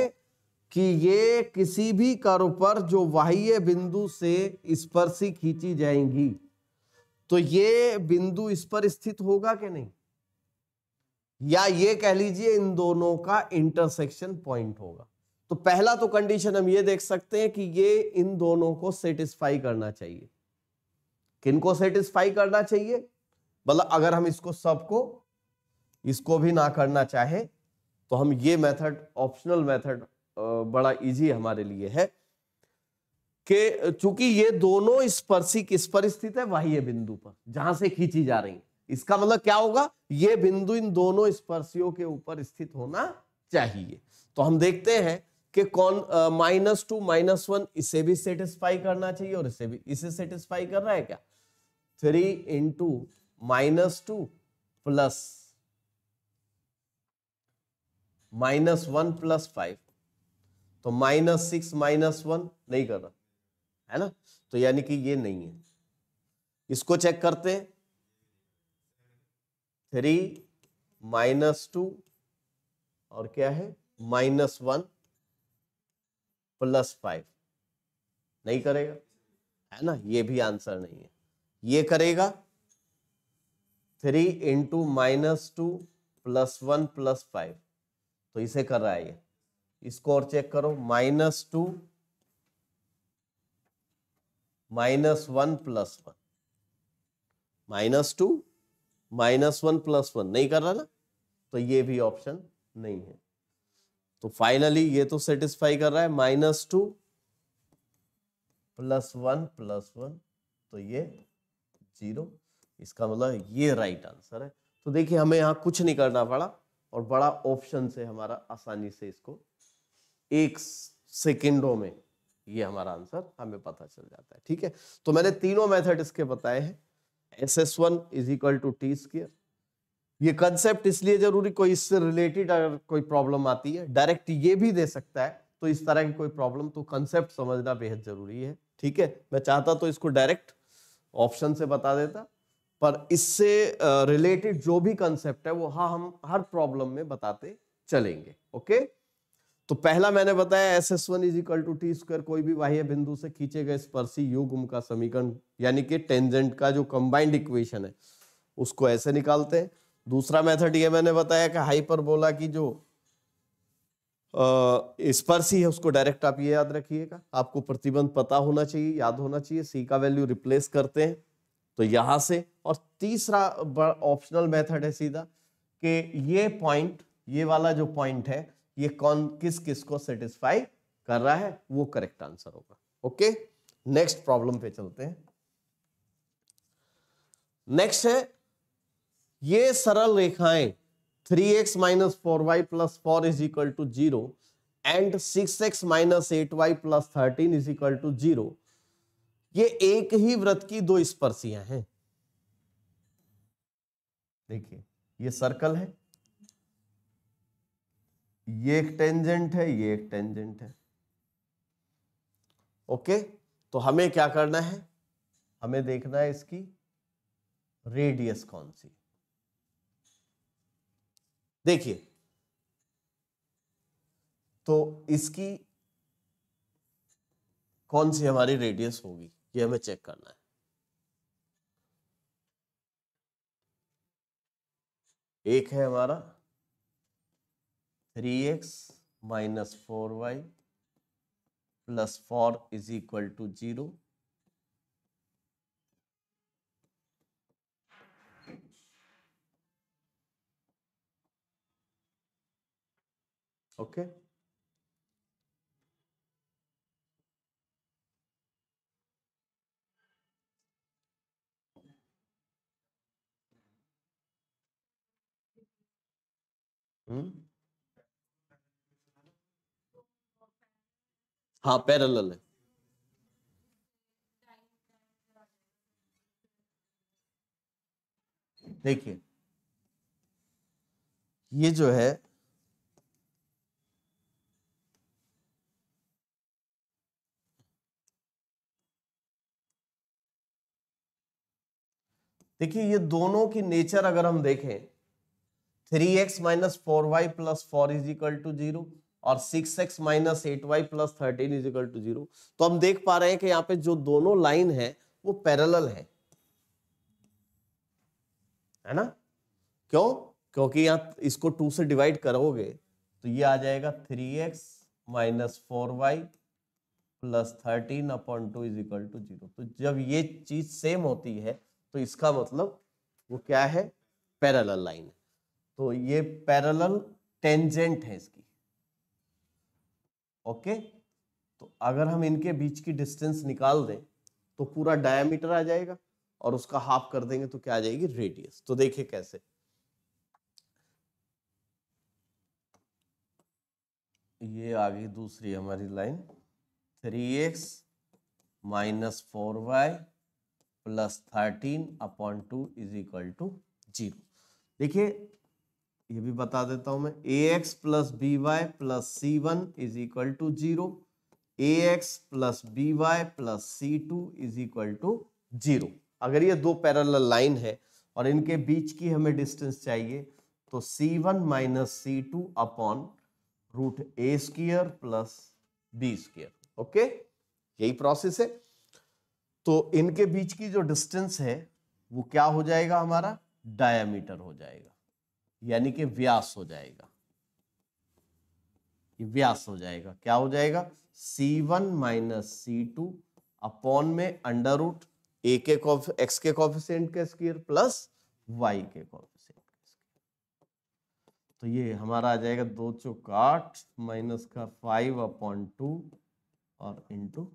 कि ये किसी भी कर्व पर जो बाह्य बिंदु से स्पर्शी खींची जाएंगी, तो ये बिंदु इस पर स्थित होगा कि नहीं, या ये कह लीजिए इन दोनों का इंटरसेक्शन पॉइंट होगा। तो पहला तो कंडीशन हम ये देख सकते हैं कि ये इन दोनों को सेटिस्फाई करना चाहिए। किनको सेटिस्फाई करना चाहिए, मतलब अगर हम इसको सबको इसको भी ना करना चाहे तो हम ये मेथड, ऑप्शनल मेथड बड़ा इजी हमारे लिए है कि चूंकि ये दोनों स्पर्शी किस पर स्थित है, बाह्य बिंदु पर जहां से खींची जा रही है, इसका मतलब क्या होगा, ये बिंदु इन दोनों स्पर्शियों के ऊपर स्थित होना चाहिए। तो हम देखते हैं कि कौन -2 -1 इसे भी सेटिस्फाई करना चाहिए और इसे भी, इसे सेटिस्फाई कर रहा है क्या, 3 × -2 प्लस -1 + 5, तो -6 -1 नहीं कर रहा है ना, तो यानी कि ये नहीं है। इसको चेक करते हैं, 3 -2 और क्या है -1 + 5, नहीं करेगा है ना, ये भी आंसर नहीं है। ये करेगा 3 × -2 + 1 + 5, तो इसे कर रहा है ये। इसको और चेक करो, -2 -1 + 1, -2 -1 + 1 नहीं कर रहा ना, तो ये भी ऑप्शन नहीं है। तो फाइनली ये तो सेटिस्फाई कर रहा है, -2 +1 +1, तो ये 0। इसका मतलब ये राइट आंसर है। तो देखिए हमें यहाँ कुछ नहीं करना पड़ा और बड़ा ऑप्शन से हमारा आसानी से इसको 1 सेकेंडों में ये हमारा आंसर हमें पता चल जाता है। ठीक है, तो मैंने तीनों मेथड इसके बताए हैं। SS1 = t²। ये कंसेप्ट इसलिए जरूरी, कोई इससे रिलेटेड अगर कोई प्रॉब्लम आती है, डायरेक्ट ये भी दे सकता है, तो इस तरह की कोई प्रॉब्लम, तो कंसेप्ट समझना बेहद जरूरी है। ठीक है, मैं चाहता तो इसको डायरेक्ट ऑप्शन से बता देता, पर इससे रिलेटेड जो भी कंसेप्ट है वो हम हर प्रॉब्लम में बताते चलेंगे। ओके, तो पहला मैंने बताया SS1 = t², कोई भी बाह्य बिंदु से खींचे गए स्पर्शी युग्म का समीकरण, यानी कि टेंजेंट का जो कंबाइंड इक्वेशन है उसको ऐसे निकालते हैं। दूसरा मेथड ये मैंने बताया कि हाइपरबोला की जो स्पर्शी है उसको डायरेक्ट आप ये याद रखिएगा, आपको प्रतिबंध पता होना चाहिए, याद होना चाहिए, सी का वैल्यू रिप्लेस करते हैं तो यहां से। और तीसरा ऑप्शनल मेथड है सीधा कि ये पॉइंट, ये वाला जो पॉइंट है, ये कौन किस किस को सेटिस्फाई कर रहा है, वो करेक्ट आंसर होगा। ओके, नेक्स्ट प्रॉब्लम पे चलते हैं। नेक्स्ट है, ये सरल रेखाएं 3x - 4y + 4 = 0 and 6x - 8y + 13 = 0, ये एक ही वृत्त की दो स्पर्शियां हैं। देखिए ये सर्कल है, ये एक टेंजेंट है, ये एक टेंजेंट है। ओके, तो हमें क्या करना है, हमें देखना है इसकी रेडियस कौन सी। देखिए तो इसकी कौन सी हमारी रेडियस होगी, ये हमें चेक करना है। एक है हमारा 3x - 4y + 4 = 0, ओके। हाँ पैरेलल है। देखिए ये जो है देखिए ये दोनों की नेचर अगर हम देखें, 3x - 4y + 4 = 0 और 6x - 8y + 13 = 0, तो हम देख पा रहे हैं कि यहाँ पे जो दोनों लाइन है वो पैरेलल है ना। क्यों? क्योंकि यहाँ इसको 2 से डिवाइड करोगे तो ये आ जाएगा 3x - 4y + 13/2 = 0। तो जब ये चीज सेम होती है तो इसका मतलब वो क्या है, पैरेलल लाइन है। तो ये पैरेलल टेंजेंट है इसकी। ओके, तो अगर हम इनके बीच की डिस्टेंस निकाल दें तो पूरा डायमीटर आ जाएगा और उसका हाफ कर देंगे तो क्या आ जाएगी, रेडियस। तो देखिए कैसे, ये आ गई दूसरी हमारी लाइन, 3x - 4y + 13/2 = 0। देखिए ये भी बता देता हूं मैं, ax + by + c1 = 0, ax + by + c2 = 0। अगर ये दो पैरेलल लाइन है और इनके बीच की हमें डिस्टेंस चाहिए तो c1 - c2 √a² + b²। Okay, यही प्रोसेस है। तो इनके बीच की जो डिस्टेंस है वो क्या हो जाएगा, हमारा डायामीटर हो जाएगा, यानी कि व्यास हो जाएगा। ये व्यास हो जाएगा, क्या हो जाएगा, c1 - c2 अपॉन में √ a के x के कोफिशिएंट के स्क्वायर प्लस y के कोफिशिएंट के स्क्वायर। तो ये हमारा आ जाएगा 2 चौक 8 माइनस का 5/2 और इंटू,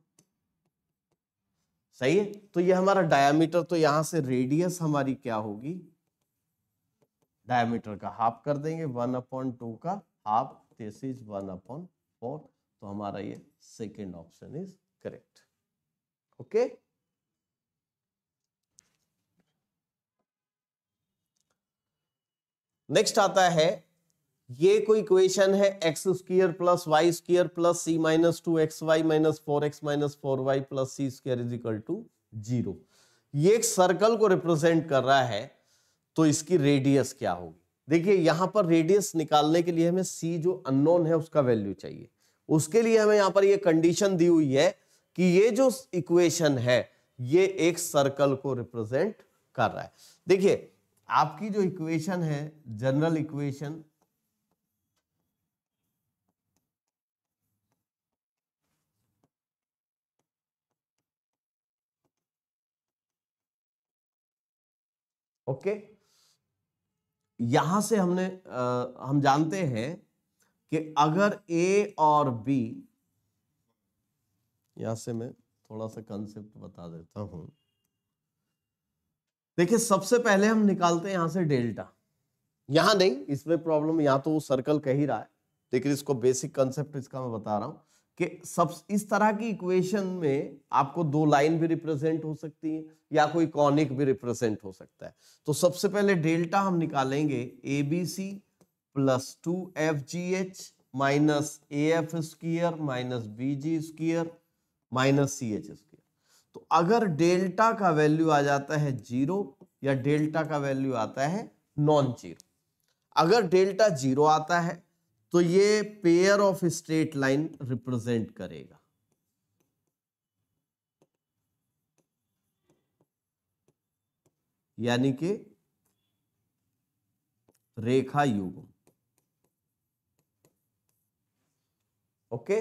सही है। तो ये हमारा डायामीटर, तो यहां से रेडियस हमारी क्या होगी, डायमीटर का हाफ कर देंगे, 1/2 का हाफ, दिस इज 1/4। तो हमारा ये second option is correct. Okay, next आता है, ये कोई इक्वेशन है x square plus y square plus c minus 2xy minus 4x minus 4y plus c square is equal to 0। ये एक सर्कल को रिप्रेजेंट कर रहा है, तो इसकी रेडियस क्या होगी। देखिए यहां पर रेडियस निकालने के लिए हमें सी जो अननोन है उसका वैल्यू चाहिए। उसके लिए हमें यहां पर ये कंडीशन दी हुई है कि ये जो इक्वेशन है ये एक सर्कल को रिप्रेजेंट कर रहा है। देखिए आपकी जो इक्वेशन है, जनरल इक्वेशन, ओके, यहां से हम जानते हैं कि अगर ए और बी, यहां से मैं थोड़ा सा कंसेप्ट बता देता हूं। देखिए सबसे पहले हम निकालते हैं यहां से डेल्टा, यहां नहीं, इसमें प्रॉब्लम, यहां तो वो सर्कल कह ही रहा है, लेकिन इसको बेसिक कंसेप्ट इसका मैं बता रहा हूं कि सब इस तरह की इक्वेशन में आपको दो लाइन भी रिप्रेजेंट हो सकती है या कोई कॉनिक भी रिप्रेजेंट हो सकता है। तो सबसे पहले डेल्टा हम निकालेंगे, a b c plus 2FGH minus AF square minus BG square minus CH square. तो अगर डेल्टा का वैल्यू आ जाता है 0 या डेल्टा का वैल्यू आता है नॉन जीरो, अगर डेल्टा 0 आता है तो ये pair of straight line represent करेगा, यानी कि रेखा युग्म। ओके,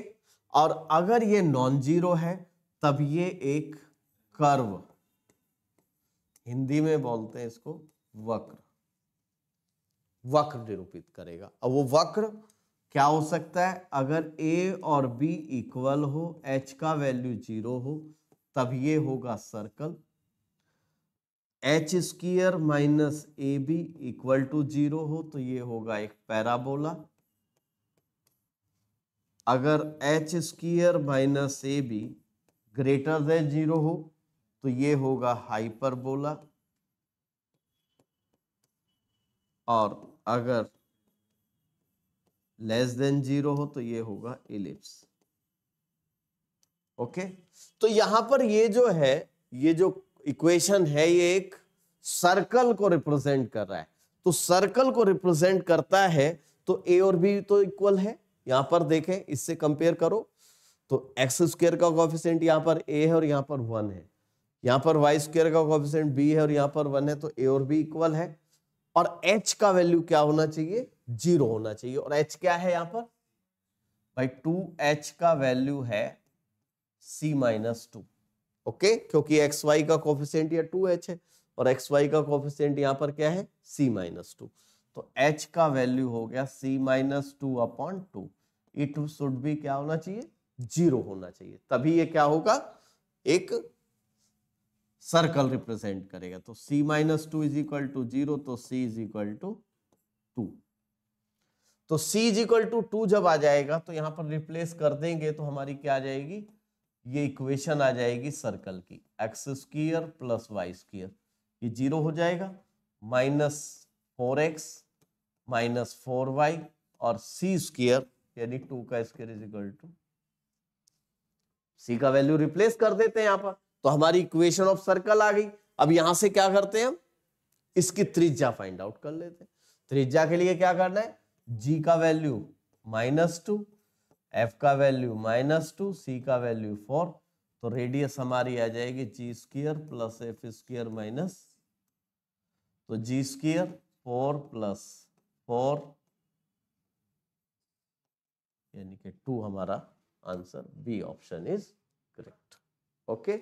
और अगर ये नॉन जीरो है तब ये एक कर्व, हिंदी में बोलते हैं इसको वक्र, वक्र निरूपित करेगा। अब वो वक्र क्या हो सकता है, अगर ए और बी इक्वल हो, एच का वैल्यू 0 हो, तब ये होगा circle. H square minus a b equal to 0 हो तो ये होगा एक पैराबोला। अगर h square minus a b greater than 0 हो तो ये होगा हाइपरबोला, और अगर लेस देन 0 हो तो ये होगा इलिप्स। ओके, तो यहां पर ये जो है, ये जो इक्वेशन है ये एक सर्कल को रिप्रेजेंट कर रहा है। तो सर्कल को रिप्रेजेंट करता है तो ए और बी तो इक्वल है, यहां पर देखें इससे कंपेयर करो तो एक्स स्क्वायर का कोएफिशिएंट यहां पर ए है और यहां पर 1 है, यहां पर वाई स्क्वायर का कोएफिशिएंट बी है और यहां पर 1 है, तो ए और बी इक्वल है। और एच का वैल्यू क्या होना चाहिए, 0 होना चाहिए। और एच क्या है यहां पर भाई, 2h का वैल्यू है C-2। ओके, क्योंकि एक्स वाई का कोफिशिएंट या 2h है और एक्स वाई का कोफिशिएंट यहां पर क्या है C-2। तो h का वैल्यू हो गया C-2/2। इट शुड बी क्या होना चाहिए, 0 होना चाहिए, तभी ये क्या होगा, एक सर्कल रिप्रेजेंट करेगा। तो C-2 इज इक्वल टू 0, तो C इज इक्वल टू 2। तो C इज इक्वल टू 2 जब आ जाएगा तो यहां पर रिप्लेस कर देंगे तो हमारी क्या आ जाएगी, ये इक्वेशन आ जाएगी सर्कल की, x square plus y square, ये 0 हो जाएगा, माइनस 4x माइनस 4y और C स्क्वायर यानी 2 का square is equal to, C का वैल्यू रिप्लेस कर देते हैं यहां पर, तो हमारी इक्वेशन ऑफ सर्कल आ गई। अब यहां से क्या करते हैं हम, इसकी त्रिज्या फाइंड आउट कर लेते हैं। त्रिज्या के लिए क्या करना है, G का वैल्यू -2, F का वैल्यू -2, C का वैल्यू 4, तो रेडियस हमारी आ जाएगी G square plus F square minus, तो G स्क्वायर 4 प्लस 4 यानी कि 2 हमारा answer, b option is correct. Okay,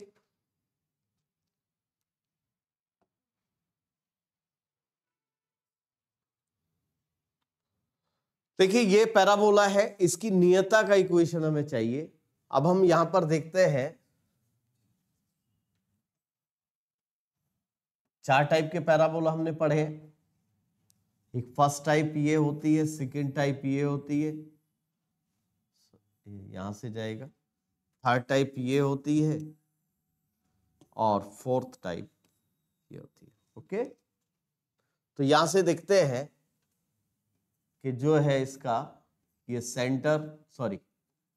देखिए ये पैराबोला है, इसकी नियता का इक्वेशन हमें चाहिए। अब हम यहां पर देखते हैं, चार टाइप के पैराबोला हमने पढ़े हैं। एक फर्स्ट टाइप ये होती है, सेकेंड टाइप ये होती है, यहां से जाएगा, थर्ड टाइप ये होती है, और फोर्थ टाइप ये होती है। ओके, तो यहां से देखते हैं कि जो है इसका ये सेंटर, सॉरी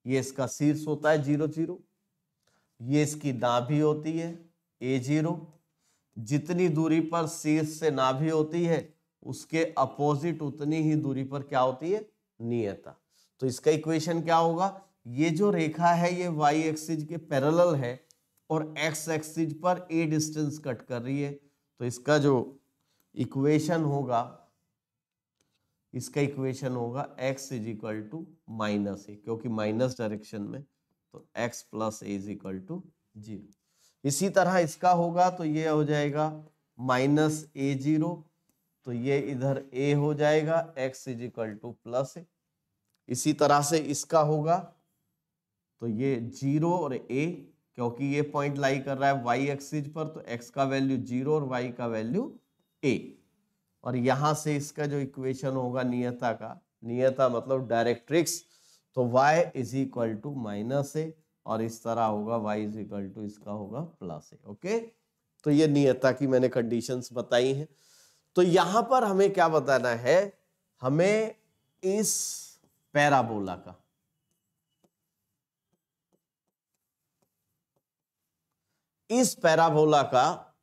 ये इसका शीर्ष होता है 0 0, ये इसकी नाभि होती है A0। जितनी दूरी पर शीर्ष से नाभि होती है उसके अपोजिट उतनी ही दूरी पर क्या होती है, नियता। तो इसका इक्वेशन क्या होगा, ये जो रेखा है ये y एक्सिस के पैरेलल है और x एक्सिस पर a डिस्टेंस कट कर रही है। तो इसका जो इक्वेशन होगा, इसका इक्वेशन होगा x is equal to minus a, क्योंकि माइनस डायरेक्शन में, तो x plus a is equal to 0। इसी तरह इसका होगा तो ये हो जाएगा माइनस A0, तो ये इधर a हो जाएगा, x is equal to plus a. इसी तरह से इसका होगा तो ये 0 और a, क्योंकि ये पॉइंट लाई कर रहा है y एक्सिस पर, तो x का वैल्यू 0 और y का वैल्यू a। और यहां से इसका जो इक्वेशन होगा नियता का, नियता मतलब डायरेक्ट्रिक्स, तो y is equal to minus a, और इस तरह होगा y इज इक्वल टू इसका होगा प्लस ए। ओके, तो ये नियता की मैंने कंडीशंस बताई हैं। तो यहां पर हमें क्या बताना है, हमें इस पैराबोला का, इस पैराबोला का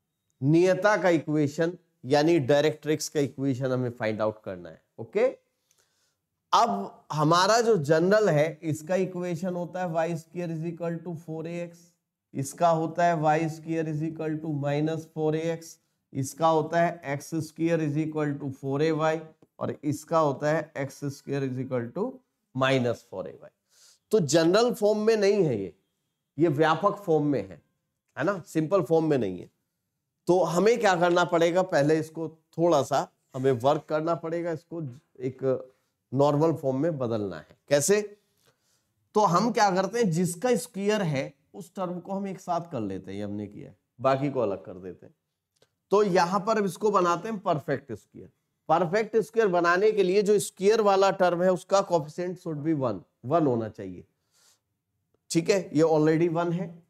नियता का इक्वेशन यानी डायरेक्ट्रिक्स का इक्वेशन हमें फाइंड आउट करना है। ओके, अब हमारा जो जनरल है इसका इक्वेशन होता है y square is equal to 4ax, इसका होता है y square is equal to minus 4ax, इसका होता है x square is equal to 4ay, और इसका होता है x square is equal to minus 4ay। तो जनरल फॉर्म में नहीं है ये व्यापक फॉर्म में है ना, सिंपल फॉर्म में नहीं है। तो हमें क्या करना पड़ेगा, पहले इसको थोड़ा सा हमें वर्क करना पड़ेगा, इसको एक नॉर्मल फॉर्म में बदलना है। कैसे, तो हम क्या करते हैं, जिसका स्क्वायर है उस टर्म को हम एक साथ कर लेते हैं, ये हमने किया है, बाकी को अलग कर देते हैं। तो यहां पर इसको बनाते हैं परफेक्ट स्क्वायर। परफेक्ट स्क्वायर बनाने के लिए जो स्क्वायर वाला टर्म है उसका कोएफिशिएंट शुड बी 1 होना चाहिए। ठीक है, ये ऑलरेडी 1 है।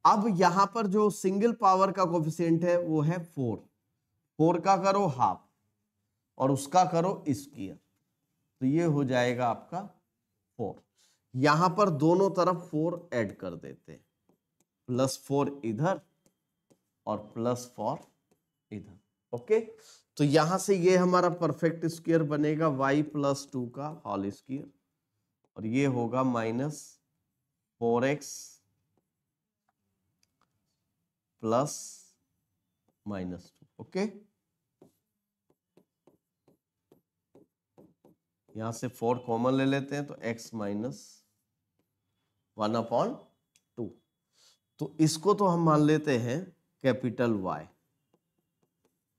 अब यहां पर जो सिंगल पावर का कोएफिशिएंट है वो है 4 का करो हाफ और उसका करो स्क्वायर, तो ये हो जाएगा आपका 4। यहां पर दोनों तरफ 4 ऐड कर देते हैं, +4 इधर और +4 इधर। ओके, तो यहां से ये हमारा परफेक्ट स्क्वायर बनेगा y + 2 का होल स्क्वायर, और ये होगा -4x + -2। ओके, यहां से 4 कॉमन ले लेते हैं, तो x - 1/2। तो इसको तो हम मान लेते हैं कैपिटल Y,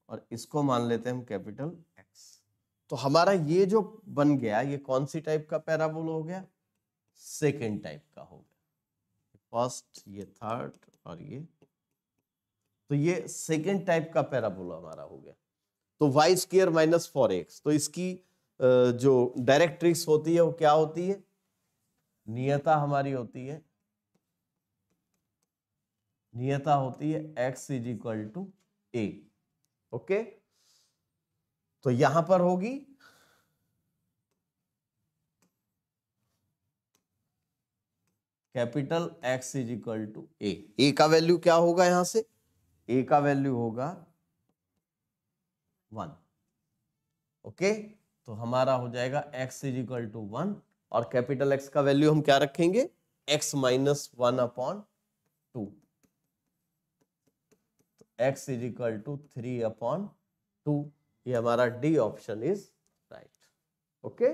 और इसको मान लेते हैं हम कैपिटल X। तो हमारा ये जो बन गया, ये कौन सी टाइप का पैराबोला हो गया, सेकेंड टाइप का हो गया। फर्स्ट, ये थर्ड, और ये, तो ये सेकेंड टाइप का पैराबोला हमारा हो गया। तो y² - 4x, तो इसकी जो डायरेक्ट्रिक्स होती है वो क्या होती है, नियता हमारी होती है, नियता होती है x = a। ओके, तो यहां पर होगी कैपिटल X = a। a का वैल्यू क्या होगा, यहां से a का वैल्यू होगा 1। ओके, तो हमारा हो जाएगा x = 1, और कैपिटल X का वैल्यू हम क्या रखेंगे, x - 1/2, तो x = 3/2। ये हमारा D option is right. Okay,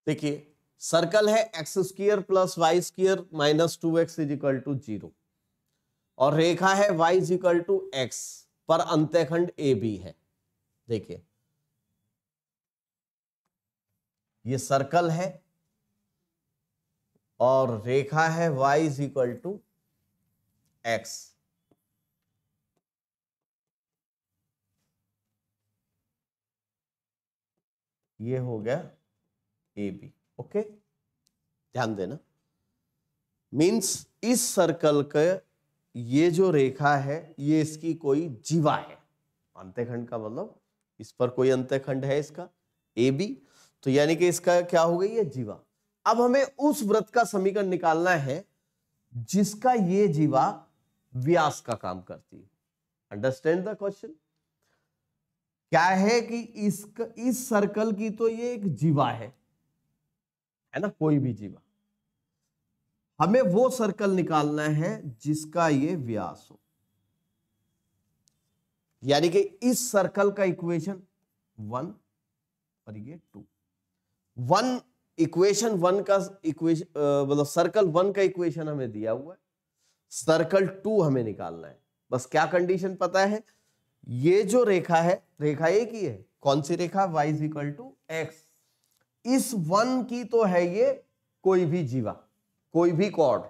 देखिए सर्कल है x² + y² - 2x = 0। और रेखा है y is equal to x पर अंतःखंड ए बी है। देखिए ये सर्कल है और रेखा है y is equal to x. ये हो गया ए बी। ओके, ध्यान देना, मीन्स इस सर्कल का ये जो रेखा है ये इसकी कोई जीवा है। अंतःखंड का मतलब इस पर कोई अंतःखंड है इसका ए बी, तो यानी कि इसका क्या हो गई ये जीवा। अब हमें उस वृत्त का समीकरण निकालना है जिसका ये जीवा व्यास का काम करती है। Understand the question. क्या है कि इस सर्कल की तो ये एक जीवा है ना, कोई भी जीवा। हमें वो सर्कल निकालना है जिसका ये व्यास हो, यानी कि इस सर्कल का इक्वेशन 1 और ये 2। इक्वेशन 1 का इक्वेशन मतलब सर्कल 1 का इक्वेशन हमें दिया हुआ है, सर्कल 2 हमें निकालना है। बस क्या कंडीशन पता है, ये जो रेखा है रेखा एक ही है। कौन सी रेखा, y is equal to x. इस 1 की तो है ये कोई भी जीवा, कोई भी कॉर्ड,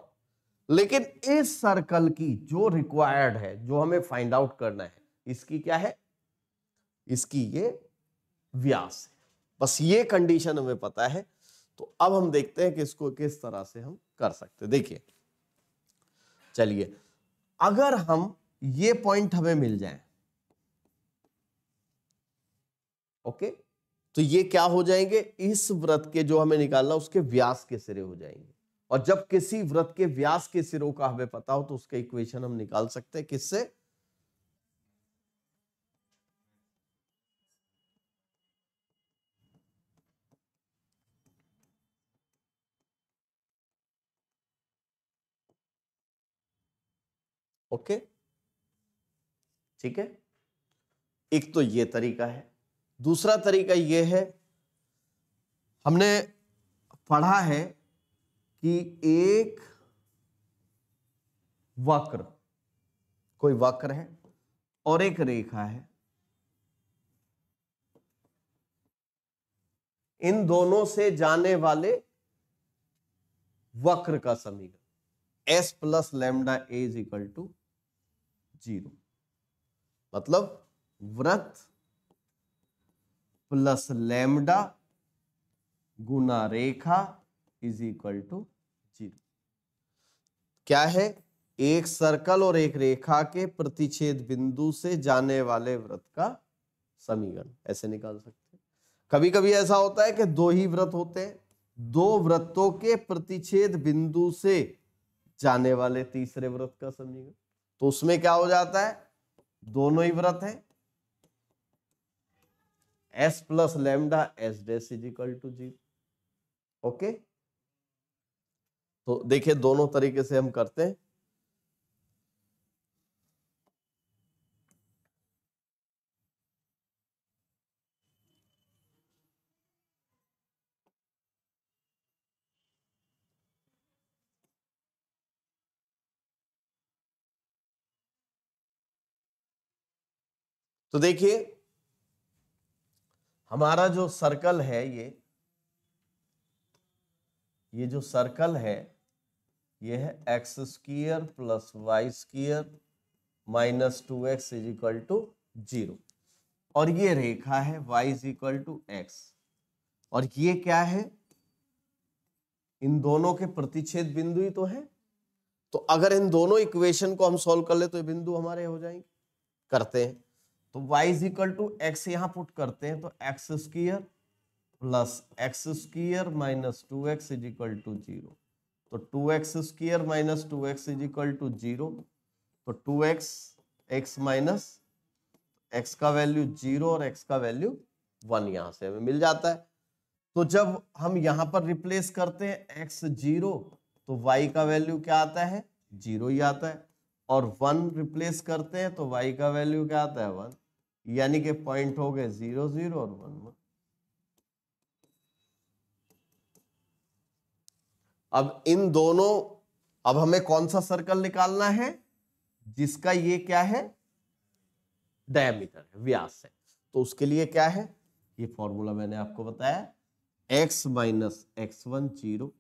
लेकिन इस सर्कल की जो रिक्वायर्ड है, जो हमें फाइंड आउट करना है, इसकी क्या है, इसकी ये व्यास है। बस ये कंडीशन हमें पता है। तो अब हम देखते हैं कि इसको किस तरह से हम कर सकते हैं। देखिए चलिए, अगर हम ये पॉइंट हमें मिल जाए, ओके, तो ये क्या हो जाएंगे, इस वृत्त के जो हमें निकालना उसके व्यास के सिरे हो जाएंगे। और जब किसी वृत्त के व्यास के सिरों का हमें पता हो तो उसका इक्वेशन हम निकाल सकते हैं किससे, ओके, ठीक है। एक तो ये तरीका है। दूसरा तरीका ये है, हमने पढ़ा है कि एक वक्र, कोई वक्र है और एक रेखा है, इन दोनों से जाने वाले वक्र का समीकरण s plus lambda a is equal to 0। मतलब वृत्त प्लस लैम्डा गुना रेखा इज इक्वल टू 0। क्या है, एक सर्कल और एक रेखा के प्रतिच्छेद बिंदु से जाने वाले वृत्त का समीकरण ऐसे निकाल सकते हैं। कभी कभी ऐसा होता है कि दो ही वृत्त होते हैं, दो वृत्तों के प्रतिच्छेद बिंदु से जाने वाले तीसरे वृत्त का समीकरण, तो उसमें क्या हो जाता है, दोनों ही वृत्त हैं, s plus lambda s dash is equal to 0। Okay, तो देखिए दोनों तरीके से हम करते हैं। तो देखिए हमारा जो सर्कल है, ये जो सर्कल है ये है x square plus y square minus 2x is equal to 0, और ये रेखा है y is equal to x, और ये क्या है, इन दोनों के प्रतिच्छेद बिंदु ही तो है। तो अगर इन दोनों इक्वेशन को हम सॉल्व कर ले तो ये बिंदु हमारे हो जाएंगे। करते हैं, तो y is equal to x यहां पुट करते हैं, तो x square plus x square minus 2x is equal to 0, तो 2x square minus 2x is equal to 0, तो 2x x माइनस x का वैल्यू 0 और x का वैल्यू 1 यहां से हमें मिल जाता है। तो जब हम यहां पर रिप्लेस करते हैं x 0, तो y का वैल्यू क्या आता है, 0 ही आता है, और 1 रिप्लेस करते हैं तो y का वैल्यू क्या आता है, 1, यानी कि पॉइंट हो गए 0 0 और 1 1। अब इन दोनों, अब हमें कौन सा सर्कल निकालना है, जिसका ये क्या है, डायमीटर है, व्यास है। तो उसके लिए क्या है, ये फॉर्मूला मैंने आपको बताया, x minus x1 0,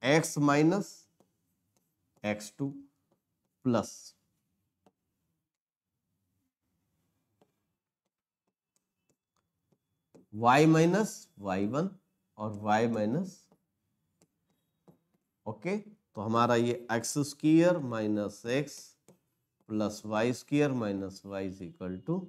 x minus x2 plus y minus y1 और y माइनस, ओके। तो हमारा ये x square minus x plus y square minus y is equal to,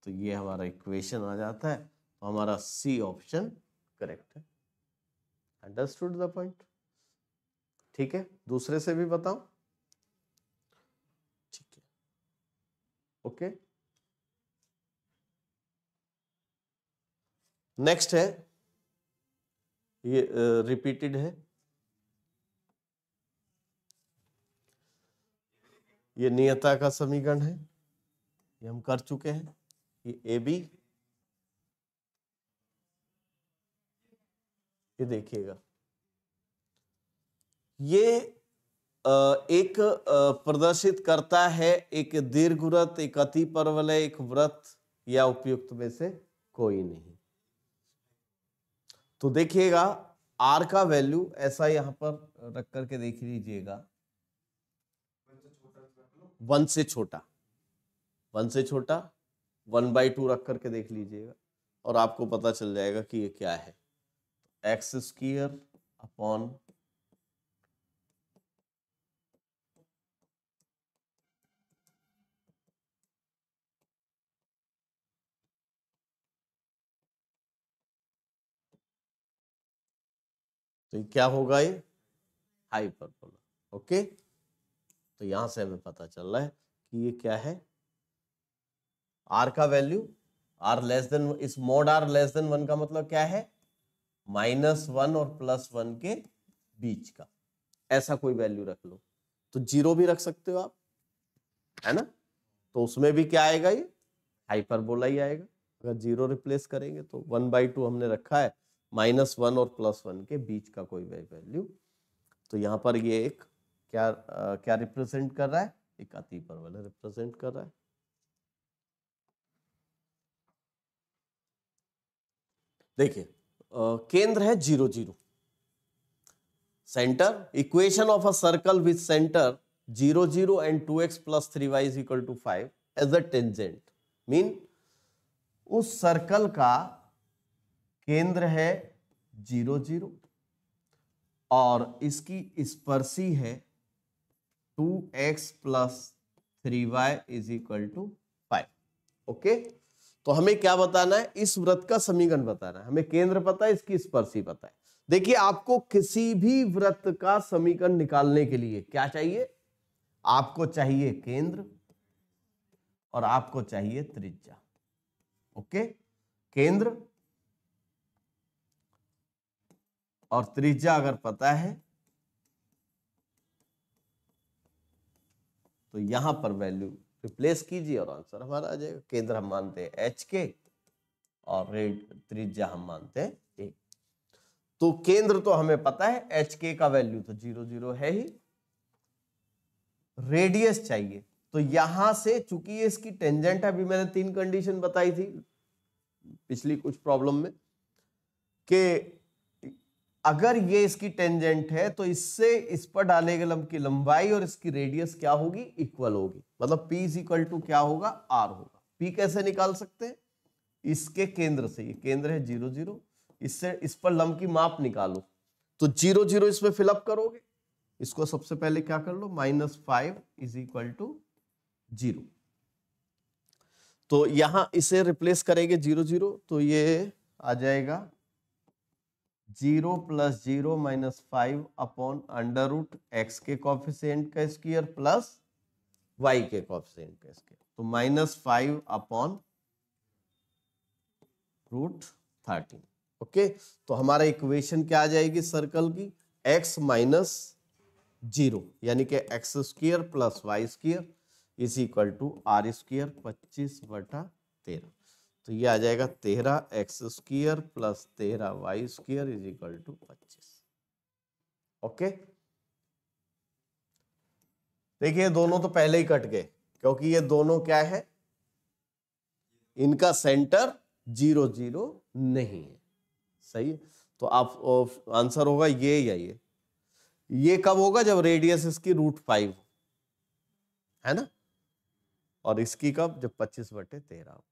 तो ये हमारा इक्वेशन आ जाता है। तो हमारा सी ऑप्शन करेक्ट है। Understood the point? ठीक है, दूसरे से भी बताओ। ठीक है, ओके। नेक्स्ट है, ये रिपीटेड है, ये नियता का समीकरण है, ये हम कर चुके हैं। ये ए बी, ये देखिएगा, ये एक प्रदर्शित करता है एक दीर्घवृत्त, एक अति परवलय, एक वृत्त या उपयुक्त में से कोई नहीं। तो देखिएगा आर का वैल्यू ऐसा यहां पर रख करके देख लीजिएगा, 1 से छोटा, 1 से छोटा 1/2 रख करके देख लीजिएगा और आपको पता चल जाएगा कि ये क्या है। एक्स स्क्वायर अपॉन तो क्या होगा, ये हाइपरबोला, ओके। तो यहां से हमें पता चल रहा है कि ये क्या है, आर का वैल्यू, आर लेस देन, इस मोड आर लेस देन 1 का मतलब क्या है, -1 और +1 के बीच का, ऐसा कोई वैल्यू रख लो। तो 0 भी रख सकते हो आप, है ना। तो उसमें भी क्या आएगा, ये हाइपरबोला ही आएगा। अगर 0 रिप्लेस करेंगे तो 1/2 हमने रखा है, -1 और +1 के बीच का कोई वैल्यू। तो यहाँ पर ये एक क्या रिप्रेजेंट कर रहा है, एक अति परवलय रिप्रेजेंट कर रहा है। देखिए केंद्र है 0 0, centre, equation of a circle with centre 0 0 and 2x plus 3y is equal to 5 as a tangent, mean उस सर्कल का केंद्र है 0 0 और इसकी स्पर्शी है 2x plus 3y is equal to 5, okay. तो हमें क्या बताना है, इस वृत्त का समीकरण बताना है। हमें केंद्र पता है, इसकी स्पर्शी पता है। देखिए आपको किसी भी वृत्त का समीकरण निकालने के लिए क्या चाहिए, आपको चाहिए केंद्र और आपको चाहिए त्रिज्या, ओके। केंद्र और त्रिज्या अगर पता है तो यहां पर वैल्यू रिप्लेस कीजिए और आंसर हमारा आ जाएगा। केंद्र हम मानते हैं एच के और त्रिज्या हम मानते हैं ए। तो केंद्र तो हमें पता है, एच के का वैल्यू तो 0 0 है ही। रेडियस चाहिए, तो यहां से चूंकि ये इसकी टेंजेंट है, अभी मैंने 3 कंडीशन बताई थी पिछली कुछ प्रॉब्लम में, कि अगर ये इसकी टेंजेंट है तो इससे इस पर डाले गए लंब की लंबाई और इसकी रेडियस क्या होगी, इक्वल होगी। मतलब P इज इक्वल टू क्या होगा, R होगा। P कैसे निकाल सकते हैं, इसके केंद्र से, ये केंद्र है 0 0, इससे इस पर लंब की माप निकालो। तो 0 0 इसमें फिलअप करोगे, इसको सबसे पहले क्या कर लो, -5 इज इक्वल टू 0। तो यहां इसे रिप्लेस करेंगे 0 0, तो ये आ जाएगा 0 + 0 -5 अपॉन √x के कोफिशिएंट का स्क्वायर प्लस y के कोफिशिएंट का स्क्वायर, तो -5 अपॉन √13, ओके। तो हमारा इक्वेशन क्या आ जाएगी सर्कल की, x -0 यानी कि x² plus y² is equal to r² 25/13। तो ये आ जाएगा 13x² plus 13y² is equal to 25। Okay, देखिए दोनों तो पहले ही कट गए क्योंकि ये दोनों क्या है, इनका सेंटर 0 0 नहीं है। सही है, तो आप आंसर होगा ये या ये कब होगा, जब रेडियस इसकी √5 है ना, और इसकी कब, जब 25/13।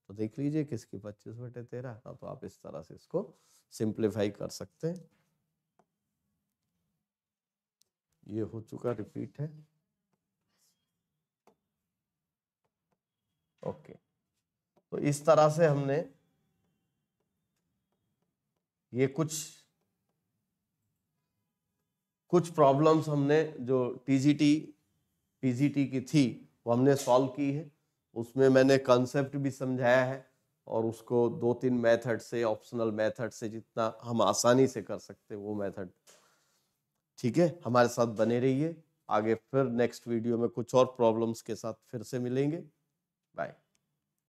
तो देख लीजिए किसकी 25/13। हाँ, तो आप इस तरह से इसको सिंप्लीफाई कर सकते हैं। ये हो चुका, रिपीट है। ओके, तो इस तरह से हमने ये कुछ प्रॉब्लम्स हमने जो टीजीटी की थी वो हमने सॉल्व की है। उसमें मैंने कॉन्सेप्ट भी समझाया है और उसको 2-3 मेथड से, ऑप्शनल मेथड से जितना हम आसानी से कर सकते वो मेथड। ठीक है, हमारे साथ बने रहिए, आगे फिर नेक्स्ट वीडियो में कुछ और प्रॉब्लम्स के साथ फिर से मिलेंगे। बाय।